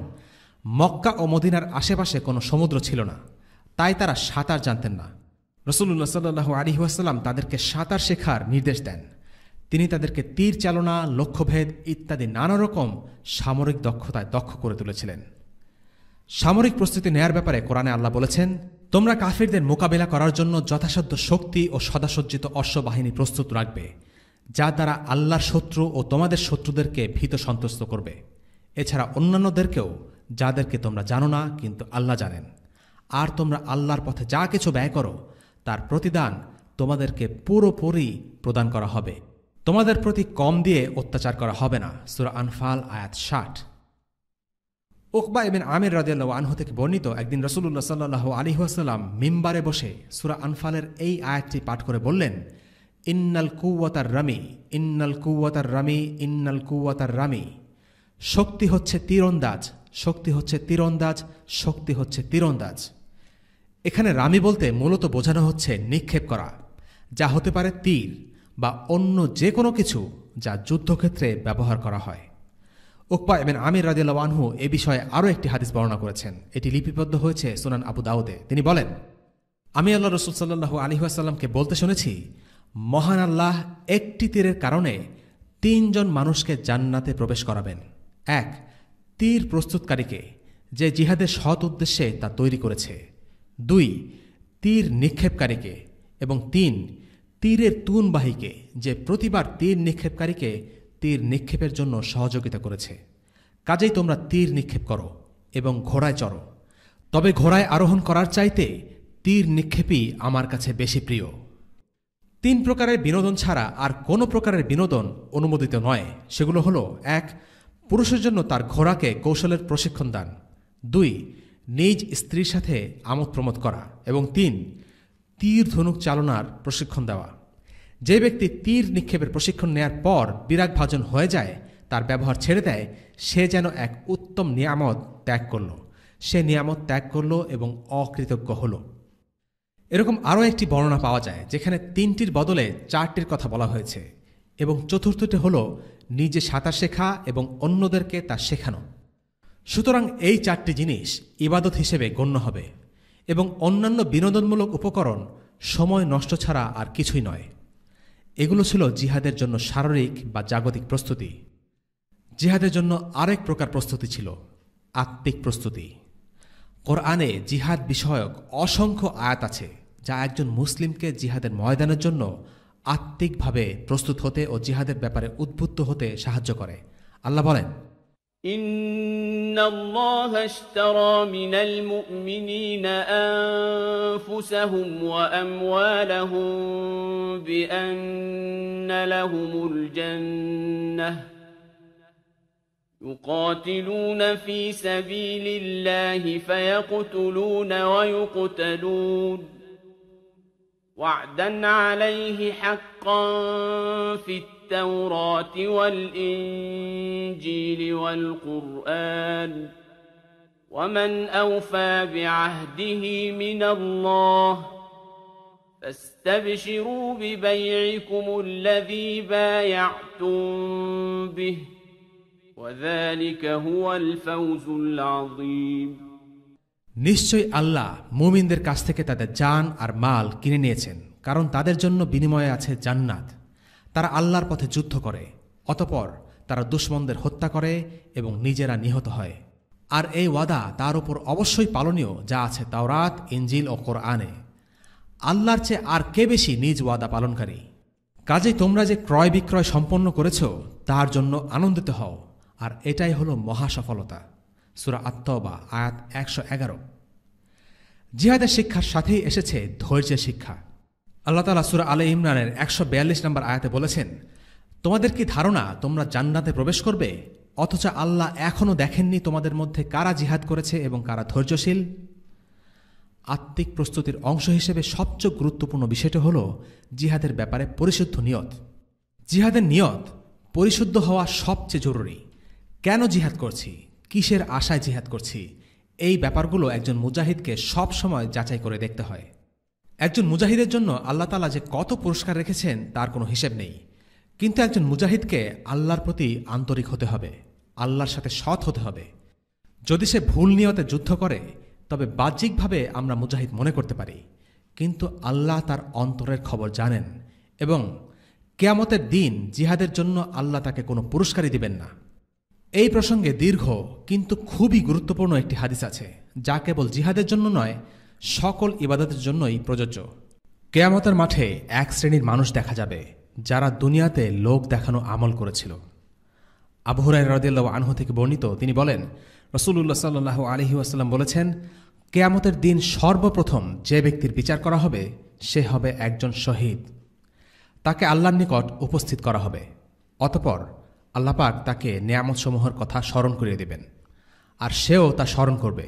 মক্কা ও মদিনার আশেপাশে কোনো সমুদ্র ছিল না, তাই তারা সাঁতার জানতেন না। রাসূলুল্লাহ সাল্লাল্লাহু আলাইহি ওয়াসাল্লাম তাদেরকে সাঁতার শেখার নির্দেশ দেন। তিনি তাদেরকে তীর চালনা, লক্ষ্যভেদ ইত্যাদি নানা রকম সামরিক দক্ষতায় দক্ষ করে তুলেছিলেন। সামরিক প্রস্তুতি নেয়ার ব্যাপারে কোরআনে আল্লাহ বলেছেন, তোমরা কাফিরদের মোকাবিলা করার জন্য যথাসাধ্য শক্তি ও সদাসজ্জিত অশ্ববাহিনী প্রস্তুত রাখবে, যা দ্বারা আল্লাহর শত্রু ও তোমাদের শত্রুদেরকে ভীত সন্ত্রস্ত করবে, এছাড়া অন্যান্যদেরকেও, যাদেরকে তোমরা জানো না কিন্তু আল্লাহ জানেন। আর তোমরা আল্লাহর পথে যা কিছু ব্যয় করো তার প্রতিদান তোমাদেরকে পুরোপুরি প্রদান করা হবে, তোমাদের প্রতি কম দিয়ে অত্যাচার করা হবে না। সূরা আনফাল আয়াত 60। উকবা ইবনে আমির রাদিয়াল্লাহু আনহু থেকে বর্ণিত, একদিন রাসূলুল্লাহ সাল্লাল্লাহু আলাইহি ওয়াসাল্লাম মিম্বারে বসে সূরা আনফালের এই আয়াতটি পাঠ করে বললেন, ইন্নাল কুওয়াতার রামি, ইন্নাল কুওয়াতার রামি, ইন্নাল কুওয়াতার রামি। শক্তি হচ্ছে তীরন্দাজ, শক্তি হচ্ছে তীরন্দাজ, শক্তি হচ্ছে তীরন্দাজ। এখানে রামি বলতে মূলত বোঝানো হচ্ছে নিক্ষেপ করা, যা হতে পারে তীর বা অন্য যে কোনো কিছু যা যুদ্ধক্ষেত্রে ব্যবহার করা হয়। উকবা ইবনে আমির রাদিয়াল্লাহু আনহু এ বিষয়ে আরও একটি হাদিস বর্ণনা করেছেন। এটি লিপিবদ্ধ হয়েছে সুনান আবু দাউদে। তিনি বলেন, আমি আল্লাহ রাসূল সাল্লাল্লাহু আলাইহি ওয়াসাল্লামকে বলতে শুনেছি, মহান আল্লাহ একটি তীরের কারণে 3 জন মানুষকে জান্নাতে প্রবেশ করাবেন। 1. তীর প্রস্তুতকারীকে, যে জিহাদের সৎ উদ্দেশ্যে তা তৈরি করেছে। 2. তীর নিক্ষেপকারীকে। এবং 3. তীরের তুনবাহীকে, যে প্রতিবার তীর নিক্ষেপকারীকে তীর নিক্ষেপের জন্য সহযোগিতা করেছে। কাজেই তোমরা তীর নিক্ষেপ করো এবং ঘোড়ায় চড়ো, তবে ঘোড়ায় আরোহণ করার চাইতে তীর নিক্ষেপই আমার কাছে বেশি প্রিয়। 3 প্রকারের বিনোদন ছাড়া আর কোনো প্রকারের বিনোদন অনুমোদিত নয়। সেগুলো হলো: 1. পুরুষের জন্য তার ঘোড়াকে কৌশলের প্রশিক্ষণ দান। 2. নিজ স্ত্রীর সাথে আমোদ প্রমোদ করা। এবং 3. তীর ধনুক চালনার প্রশিক্ষণ দেওয়া। যে ব্যক্তি তীর নিক্ষেপের প্রশিক্ষণ নেয়ার পর বিরাগভাজন হয়ে যায়, তার ব্যবহার ছেড়ে দেয়, সে যেন এক উত্তম নিয়ামত ত্যাগ করল। সে নিয়ামত ত্যাগ করল এবং অকৃতজ্ঞ হল। এরকম আরও একটি বর্ণনা পাওয়া যায় যেখানে 3টির বদলে 4টির কথা বলা হয়েছে, এবং চতুর্থটি হল নিজে সাঁতার শেখা এবং অন্যদেরকে তা শেখানো। সুতরাং এই 4টি জিনিস ইবাদত হিসেবে গণ্য হবে, এবং অন্যান্য বিনোদনমূলক উপকরণ সময় নষ্ট ছাড়া আর কিছুই নয়। এগুলো ছিল জিহাদের জন্য শারীরিক বা জাগতিক প্রস্তুতি। জিহাদের জন্য আরেক প্রকার প্রস্তুতি ছিল আত্মিক প্রস্তুতি। কোরআনে জিহাদ বিষয়ক অসংখ্য আয়াত আছে যা একজন মুসলিমকে জিহাদের ময়দানের জন্য আত্মিকভাবে প্রস্তুত হতে ও জিহাদের ব্যাপারে উদ্বুদ্ধ হতে সাহায্য করে। আল্লাহ বলেন, إن الله اشترى من المؤمنين أنفسهم وأموالهم بأن لهم الجنة يقاتلون في سبيل الله فيقتلون ويقتلون وعدا عليه حقا في التوراة والإنجيل والقرآن ومن أوفى بعهده من الله فاستبشروا ببيعكم الذي بايعتم به وذلك هو الفوز العظيم নিশ্চয়ই আল্লাহ মুমিনদের কাছ থেকে তাদের জান আর মাল কিনে নিয়েছেন, কারণ তাদের জন্য বিনিময়ে আছে জান্নাত। তারা আল্লাহর পথে যুদ্ধ করে, অতঃপর তারা দুশমনদের হত্যা করে এবং নিজেরা নিহত হয়। আর এই ওয়াদা তার উপর অবশ্যই পালনীয় যা আছে তাওরাত, ইনজিল ও কোরআনে। আল্লাহর চেয়ে আর কে বেশি নিজ ওয়াদা পালনকারী? কাজেই তোমরা যে ক্রয় বিক্রয় সম্পন্ন করেছ তার জন্য আনন্দিত হও, আর এটাই হলো মহাসফলতা। সূরা আত-তাওবা আয়াত 111। জিহাদের শিক্ষার সাথেই এসেছে ধৈর্যের শিক্ষা। আল্লাহ তাআলা সূরা আলে ইমরানের 142 নম্বর আয়াতে বলেছেন, তোমাদের কি ধারণা তোমরা জান্নাতে প্রবেশ করবে, অথচ আল্লাহ এখনও দেখেননি তোমাদের মধ্যে কারা জিহাদ করেছে এবং কারা ধৈর্যশীল? আত্মিক প্রস্তুতির অংশ হিসেবে সবচেয়ে গুরুত্বপূর্ণ বিষয়টি হল জিহাদের ব্যাপারে পরিশুদ্ধ নিয়ত। জিহাদের নিয়ত পরিশুদ্ধ হওয়া সবচেয়ে জরুরি। কেন জিহাদ করছি, কিসের আশায় জিহাদ করছি, এই ব্যাপারগুলো একজন মুজাহিদকে সব সময় যাচাই করে দেখতে হয়। একজন মুজাহিদের জন্য আল্লাহ তাআলা যে কত পুরস্কার রেখেছেন তার কোনো হিসেব নেই, কিন্তু একজন মুজাহিদকে আল্লাহর প্রতি আন্তরিক হতে হবে, আল্লাহর সাথে সৎ হতে হবে। যদি সে ভুল নিয়তে যুদ্ধ করে তবে বাহ্যিকভাবে আমরা মুজাহিদ মনে করতে পারি, কিন্তু আল্লাহ তার অন্তরের খবর জানেন এবং কিয়ামতের দিন জিহাদের জন্য আল্লাহ তাকে কোনো পুরস্কারই দিবেন না। এই প্রসঙ্গে দীর্ঘ কিন্তু খুবই গুরুত্বপূর্ণ একটি হাদিস আছে, যা কেবল জিহাদের জন্য নয়, সকল ইবাদতের জন্যই প্রযোজ্য। কিয়ামতের মাঠে এক শ্রেণীর মানুষ দেখা যাবে যারা দুনিয়াতে লোক দেখানো আমল করেছিল। আবু হুরায়রা রাদিয়াল্লাহু আনহু থেকে বর্ণিত, তিনি বলেন, রাসূলুল্লাহ সাল্লাল্লাহু আলাইহি ওয়াসাল্লাম বলেছেন, কিয়ামতের দিন সর্বপ্রথম যে ব্যক্তির বিচার করা হবে সে হবে একজন শহীদ। তাকে আল্লাহর নিকট উপস্থিত করা হবে, অতঃপর আল্লাহ পাক তাকে নেয়ামতসমূহের কথা স্মরণ করিয়ে দেবেন, আর সেও তা স্মরণ করবে।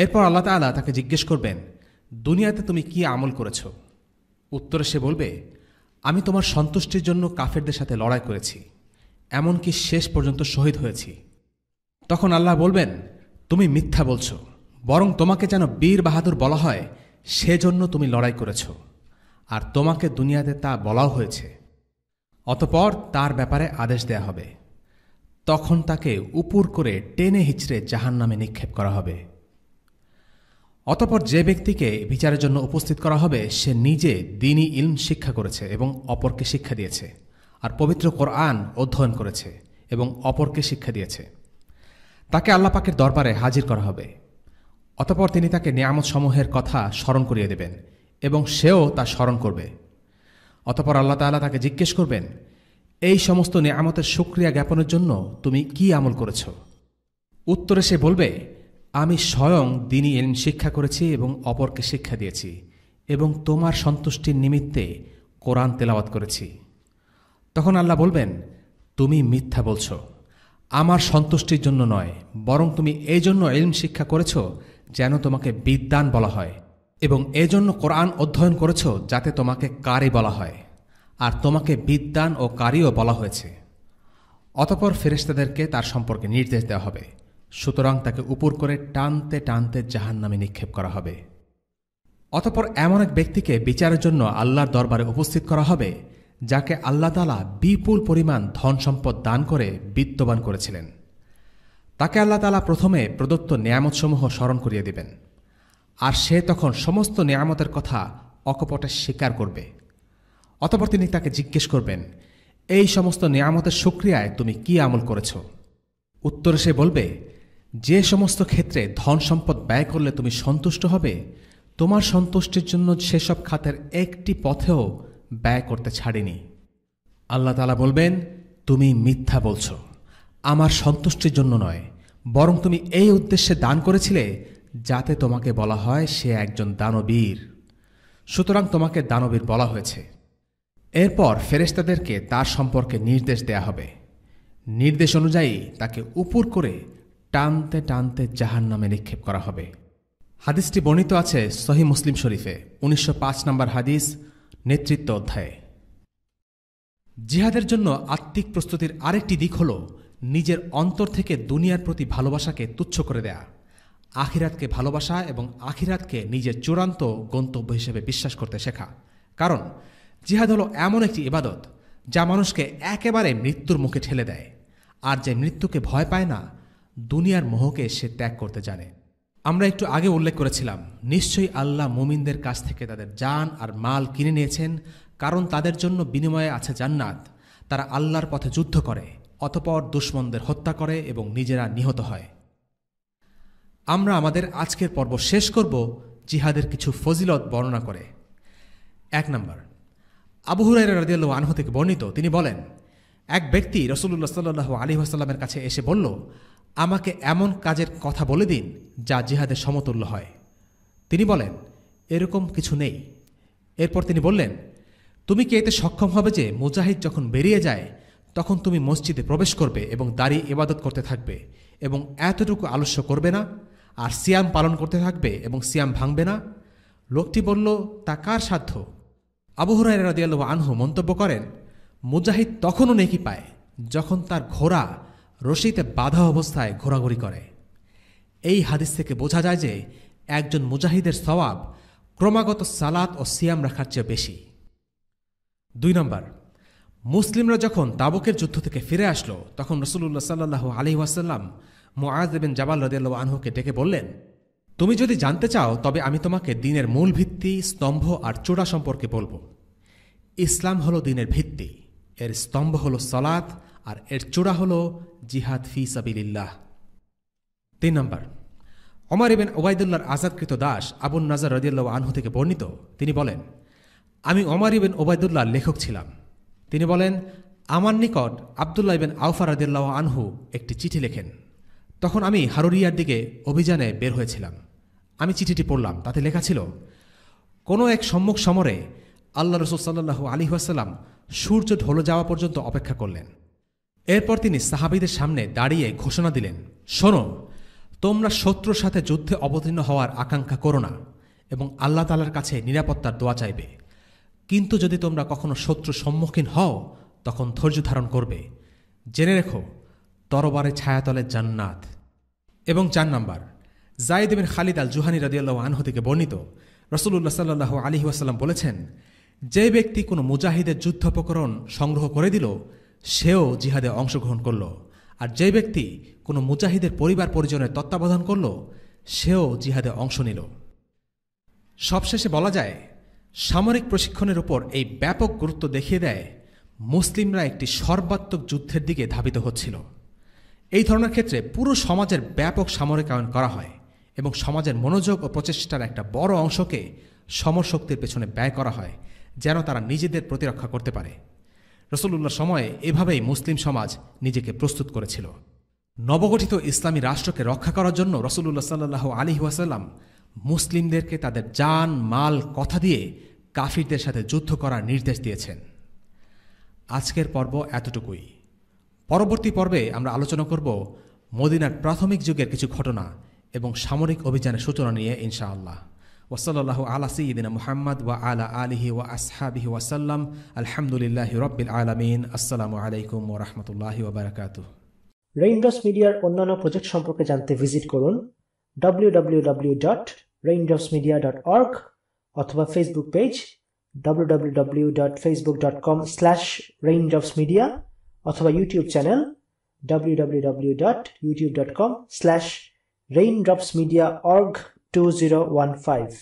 এরপর আল্লাহ তাআলা তাকে জিজ্ঞেস করবেন, দুনিয়াতে তুমি কি আমল করেছ? উত্তরে সে বলবে, আমি তোমার সন্তুষ্টির জন্য কাফেরদের সাথে লড়াই করেছি, এমনকি শেষ পর্যন্ত শহীদ হয়েছি। তখন আল্লাহ বলবেন, তুমি মিথ্যা বলছ, বরং তোমাকে যেন বীর বাহাদুর বলা হয় সেজন্য তুমি লড়াই করেছ, আর তোমাকে দুনিয়াতে তা বলাও হয়েছে। অতঃপর তার ব্যাপারে আদেশ দেয়া হবে। তখন তাকে উপর করে টেনে হিচড়ে জাহান্নামে নিক্ষেপ করা হবে। অতঃপর যে ব্যক্তিকে বিচারের জন্য উপস্থিত করা হবে সে নিজে দ্বীনি ইলম শিক্ষা করেছে এবং অপরকে শিক্ষা দিয়েছে, আর পবিত্র কোরআন অধ্যয়ন করেছে এবং অপরকে শিক্ষা দিয়েছে। তাকে আল্লাহ পাকের দরবারে হাজির করা হবে। অতঃপর তিনি তাকে নিয়ামত সমূহের কথা স্মরণ করিয়ে দেবেন এবং সেও তা স্মরণ করবে। অতঃপর আল্লাহ তাআলা তাকে জিজ্ঞেস করবেন, এই সমস্ত নিয়ামতের শুকরিয়া জ্ঞাপনের জন্য তুমি কি আমল করেছ? উত্তরে সে বলবে, আমি স্বয়ং দ্বীনি ইলম শিক্ষা করেছি এবং অপরকে শিক্ষা দিয়েছি এবং তোমার সন্তুষ্টির নিমিত্তে কোরআন তেলাওয়াত করেছি। তখন আল্লাহ বলবেন, তুমি মিথ্যা বলছ, আমার সন্তুষ্টির জন্য নয়, বরং তুমি এই জন্য ইলম শিক্ষা করেছ যেন তোমাকে বিদ্বান বলা হয়, এবং এজন্য কোরআন অধ্যয়ন করেছ যাতে তোমাকে কারি বলা হয়, আর তোমাকে বিদ্বান ও কারিও বলা হয়েছে। অতঃপর ফেরেশতাদেরকে তার সম্পর্কে নির্দেশ দেওয়া হবে, সুতরাং তাকে উপর করে টানতে টানতে জাহান্নামে নিক্ষেপ করা হবে। অতঃপর এমন এক ব্যক্তিকে বিচারের জন্য আল্লাহর দরবারে উপস্থিত করা হবে যাকে আল্লাহ তাআলা বিপুল পরিমাণ ধন সম্পদ দান করে বিত্তবান করেছিলেন। তাকে আল্লাহ তাআলা প্রথমে প্রদত্ত নেয়ামতসমূহ স্মরণ করিয়ে দেবেন, আর সে তখন সমস্ত নেয়ামতের কথা অকপটে স্বীকার করবে। অতঃপর তিনি তাকে জিজ্ঞেস করবেন, এই সমস্ত নেয়ামতের শুকরিয়ায় তুমি কি আমল করেছ? উত্তরে সে বলবে, যে সমস্ত ক্ষেত্রে ধন সম্পদ ব্যয় করলে তুমি সন্তুষ্ট হবে, তোমার সন্তুষ্টির জন্য সেসব খাতের একটি পথেও ব্যয় করতে ছাড়িনি। আল্লাহ তাআলা বলবেন, তুমি মিথ্যা বলছ, আমার সন্তুষ্টির জন্য নয়, বরং তুমি এই উদ্দেশ্যে দান করেছিলে যাতে তোমাকে বলা হয় সে একজন দানবীর, সুতরাং তোমাকে দানবীর বলা হয়েছে। এরপর ফেরেশতাদেরকে তার সম্পর্কে নির্দেশ দেয়া হবে। নির্দেশ অনুযায়ী তাকে উপর করে টানতে টানতে জাহান্নামে নিক্ষেপ করা হবে। হাদিসটি বর্ণিত আছে সহিহ মুসলিম শরীফে 1905 নম্বর হাদিস, নেতৃত্ব অধ্যায়ে। জিহাদের জন্য আত্মিক প্রস্তুতির আরেকটি দিক হল নিজের অন্তর থেকে দুনিয়ার প্রতি ভালোবাসাকে তুচ্ছ করে দেয়া, আখিরাতকে ভালোবাসা এবং আখিরাতকে নিজের চূড়ান্ত গন্তব্য হিসেবে বিশ্বাস করতে শেখা। কারণ জিহাদ হলো এমন একটি ইবাদত যা মানুষকে একেবারে মৃত্যুর মুখে ঠেলে দেয়, আর যে মৃত্যুকে ভয় পায় না, দুনিয়ার মোহকে সে ত্যাগ করতে জানে। আমরা একটু আগে উল্লেখ করেছিলাম, নিশ্চয়ই আল্লাহ মুমিনদের কাছ থেকে তাদের জান আর মাল কিনে নিয়েছেন, কারণ তাদের জন্য বিনিময়ে আছে জান্নাত। তারা আল্লাহর পথে যুদ্ধ করে, অতঃপর দুশমনদের হত্যা করে এবং নিজেরা নিহত হয়। আমরা আমাদের আজকের পর্ব শেষ করব জিহাদের কিছু ফজিলত বর্ণনা করে। 1 নম্বর, আবু হুরায়রা রাদিয়াল্লাহু আনহু থেকে বর্ণিত, তিনি বলেন, এক ব্যক্তি রাসূলুল্লাহ সাল্লাল্লাহু আলাইহি ওয়াসাল্লামের কাছে এসে বলল, আমাকে এমন কাজের কথা বলে দিন যা জিহাদের সমতুল্য হয়। তিনি বলেন, এরকম কিছু নেই। এরপর তিনি বললেন, তুমি কি এতে সক্ষম হবে যে মুজাহিদ যখন বেরিয়ে যায় তখন তুমি মসজিদে প্রবেশ করবে এবং দাঁড়িয়ে ইবাদত করতে থাকবে এবং এতটুকু আলস্য করবে না, আর সিয়াম পালন করতে থাকবে এবং সিয়াম ভাঙবে না? লোকটি বলল, তা কার সাধ্য? আবু হুরায়রা রাদিয়াল্লাহু আনহু মন্তব্য করেন, মুজাহিদ তখনও নেকি পায় যখন তার ঘোড়া রশিতে বাঁধা অবস্থায় ঘোরাঘুরি করে। এই হাদিস থেকে বোঝা যায় যে একজন মুজাহিদের সওয়াব ক্রমাগত সালাত ও সিয়াম রাখার চেয়ে বেশি। 2 নম্বর, মুসলিমরা যখন তাবুকের যুদ্ধ থেকে ফিরে আসলো তখন রাসূলুল্লাহ সাল্লাল্লাহু আলাইহি ওয়াসাল্লাম মুআয ইবনে জাবাল রাদিয়াল্লাহু আনহুকে ডেকে বললেন, তুমি যদি জানতে চাও তবে আমি তোমাকে দ্বীনের মূল ভিত্তি, স্তম্ভ আর চূড়া সম্পর্কে বলবো। ইসলাম হলো দ্বীনের ভিত্তি, এর স্তম্ভ হলো সালাত, আর এর চূড়া হলো জিহাদ ফি সাবিলিল্লাহ। 3 নম্বর, ওমর ইবনে উবাইদুল্লাহর আজাদকৃত দাস আবু নাজার রাদিয়াল্লাহু আনহু থেকে বর্ণিত, তিনি বলেন, আমি ওমর ইবনে উবাইদুল্লাহর লেখক ছিলাম। তিনি বলেন, আমার নিকট আব্দুল্লাহ ইবনে আওফা রাদিয়াল্লাহু আনহু একটি চিঠি লেখেন। তখন আমি হারুরিয়ার দিকে অভিযানে বের হয়েছিলাম। আমি চিঠিটি পড়লাম। তাতে লেখা ছিল, কোনো এক সম্মুখ সমরে আল্লাহ রাসূল সাল্লাল্লাহু আলাইহি ওয়াসাল্লাম সূর্য ঢলে যাওয়া পর্যন্ত অপেক্ষা করলেন। এরপর তিনি সাহাবীদের সামনে দাঁড়িয়ে ঘোষণা দিলেন, শোনো, তোমরা শত্রুর সাথে যুদ্ধে অবতীর্ণ হওয়ার আকাঙ্ক্ষা করো না এবং আল্লাহ তাআলার কাছে নিরাপত্তার দোয়া চাইবে। কিন্তু যদি তোমরা কখনো শত্রুর সম্মুখীন হও তখন ধৈর্য ধারণ করবে। জেনে রেখো, তরবারের ছায়াতলে জান্নাত। এবং 4 নম্বর, যায়েদ ইবনে খালিদ আল জুহানি রাদিয়াল্লাহু আনহু থেকে বর্ণিত, রাসূলুল্লাহ সাল্লাল্লাহু আলাইহি ওয়াসাল্লাম বলেছেন, যে ব্যক্তি কোনো মুজাহিদের যুদ্ধোপকরণ সংগ্রহ করে দিল সেও জিহাদে অংশগ্রহণ করল, আর যে ব্যক্তি কোনো মুজাহিদের পরিবার পরিজনের তত্ত্বাবধান করল সেও জিহাদে অংশ নিল। সবশেষে বলা যায়, সামরিক প্রশিক্ষণের উপর এই ব্যাপক গুরুত্ব দেখিয়ে দেয় মুসলিমরা একটি সর্বাত্মক যুদ্ধের দিকে ধাবিত হচ্ছিল। এই ধরনের ক্ষেত্রে পুরো সমাজের ব্যাপক সামরিকায়ন করা হয় এবং সমাজের মনোযোগ ও প্রচেষ্টার একটা বড় অংশকে সমরশক্তির পেছনে ব্যয় করা হয় যেন তারা নিজেদের প্রতিরক্ষা করতে পারে। রাসূলুল্লাহর সময়ে এভাবেই মুসলিম সমাজ নিজেকে প্রস্তুত করেছিল। নবগঠিত ইসলামী রাষ্ট্রকে রক্ষা করার জন্য রাসূলুল্লাহ সাল্লাল্লাহু আলাইহি ওয়াসাল্লাম মুসলিমদেরকে তাদের জান মাল কথা দিয়ে কাফিরদের সাথে যুদ্ধ করার নির্দেশ দিয়েছেন। আজকের পর্ব এতটুকুই। পরবর্তী পর্বে আমরা আলোচনা করব মদিনার প্রাথমিক যুগের কিছু ঘটনা এবং সামরিক অভিযানের সূচনা নিয়ে ইনশাআল্লাহ। ওয়াসাল্লাল্লাহু আলা সাইয়্যিদিনা মুহাম্মদ ওয়া আলা আলিহি ওয়া আসহাবিহি ওয়াসাল্লাম। আলহামদুলিল্লাহি রাব্বিল আলামিন। আসসালামু আলাইকুম ওয়া রাহমাতুল্লাহি ওয়া বারাকাতুহু। রেইনড্রপস মিডিয়ার অন্যান্য প্রজেক্ট সম্পর্কে জানতে ভিজিট করুন www.raindropsmedia.org অথবা ফেসবুক পেজ www.facebook.com/raindropsmedia অথবা ইউটিউব চ্যানেল www.youtube.com/raindropsmediaorg2015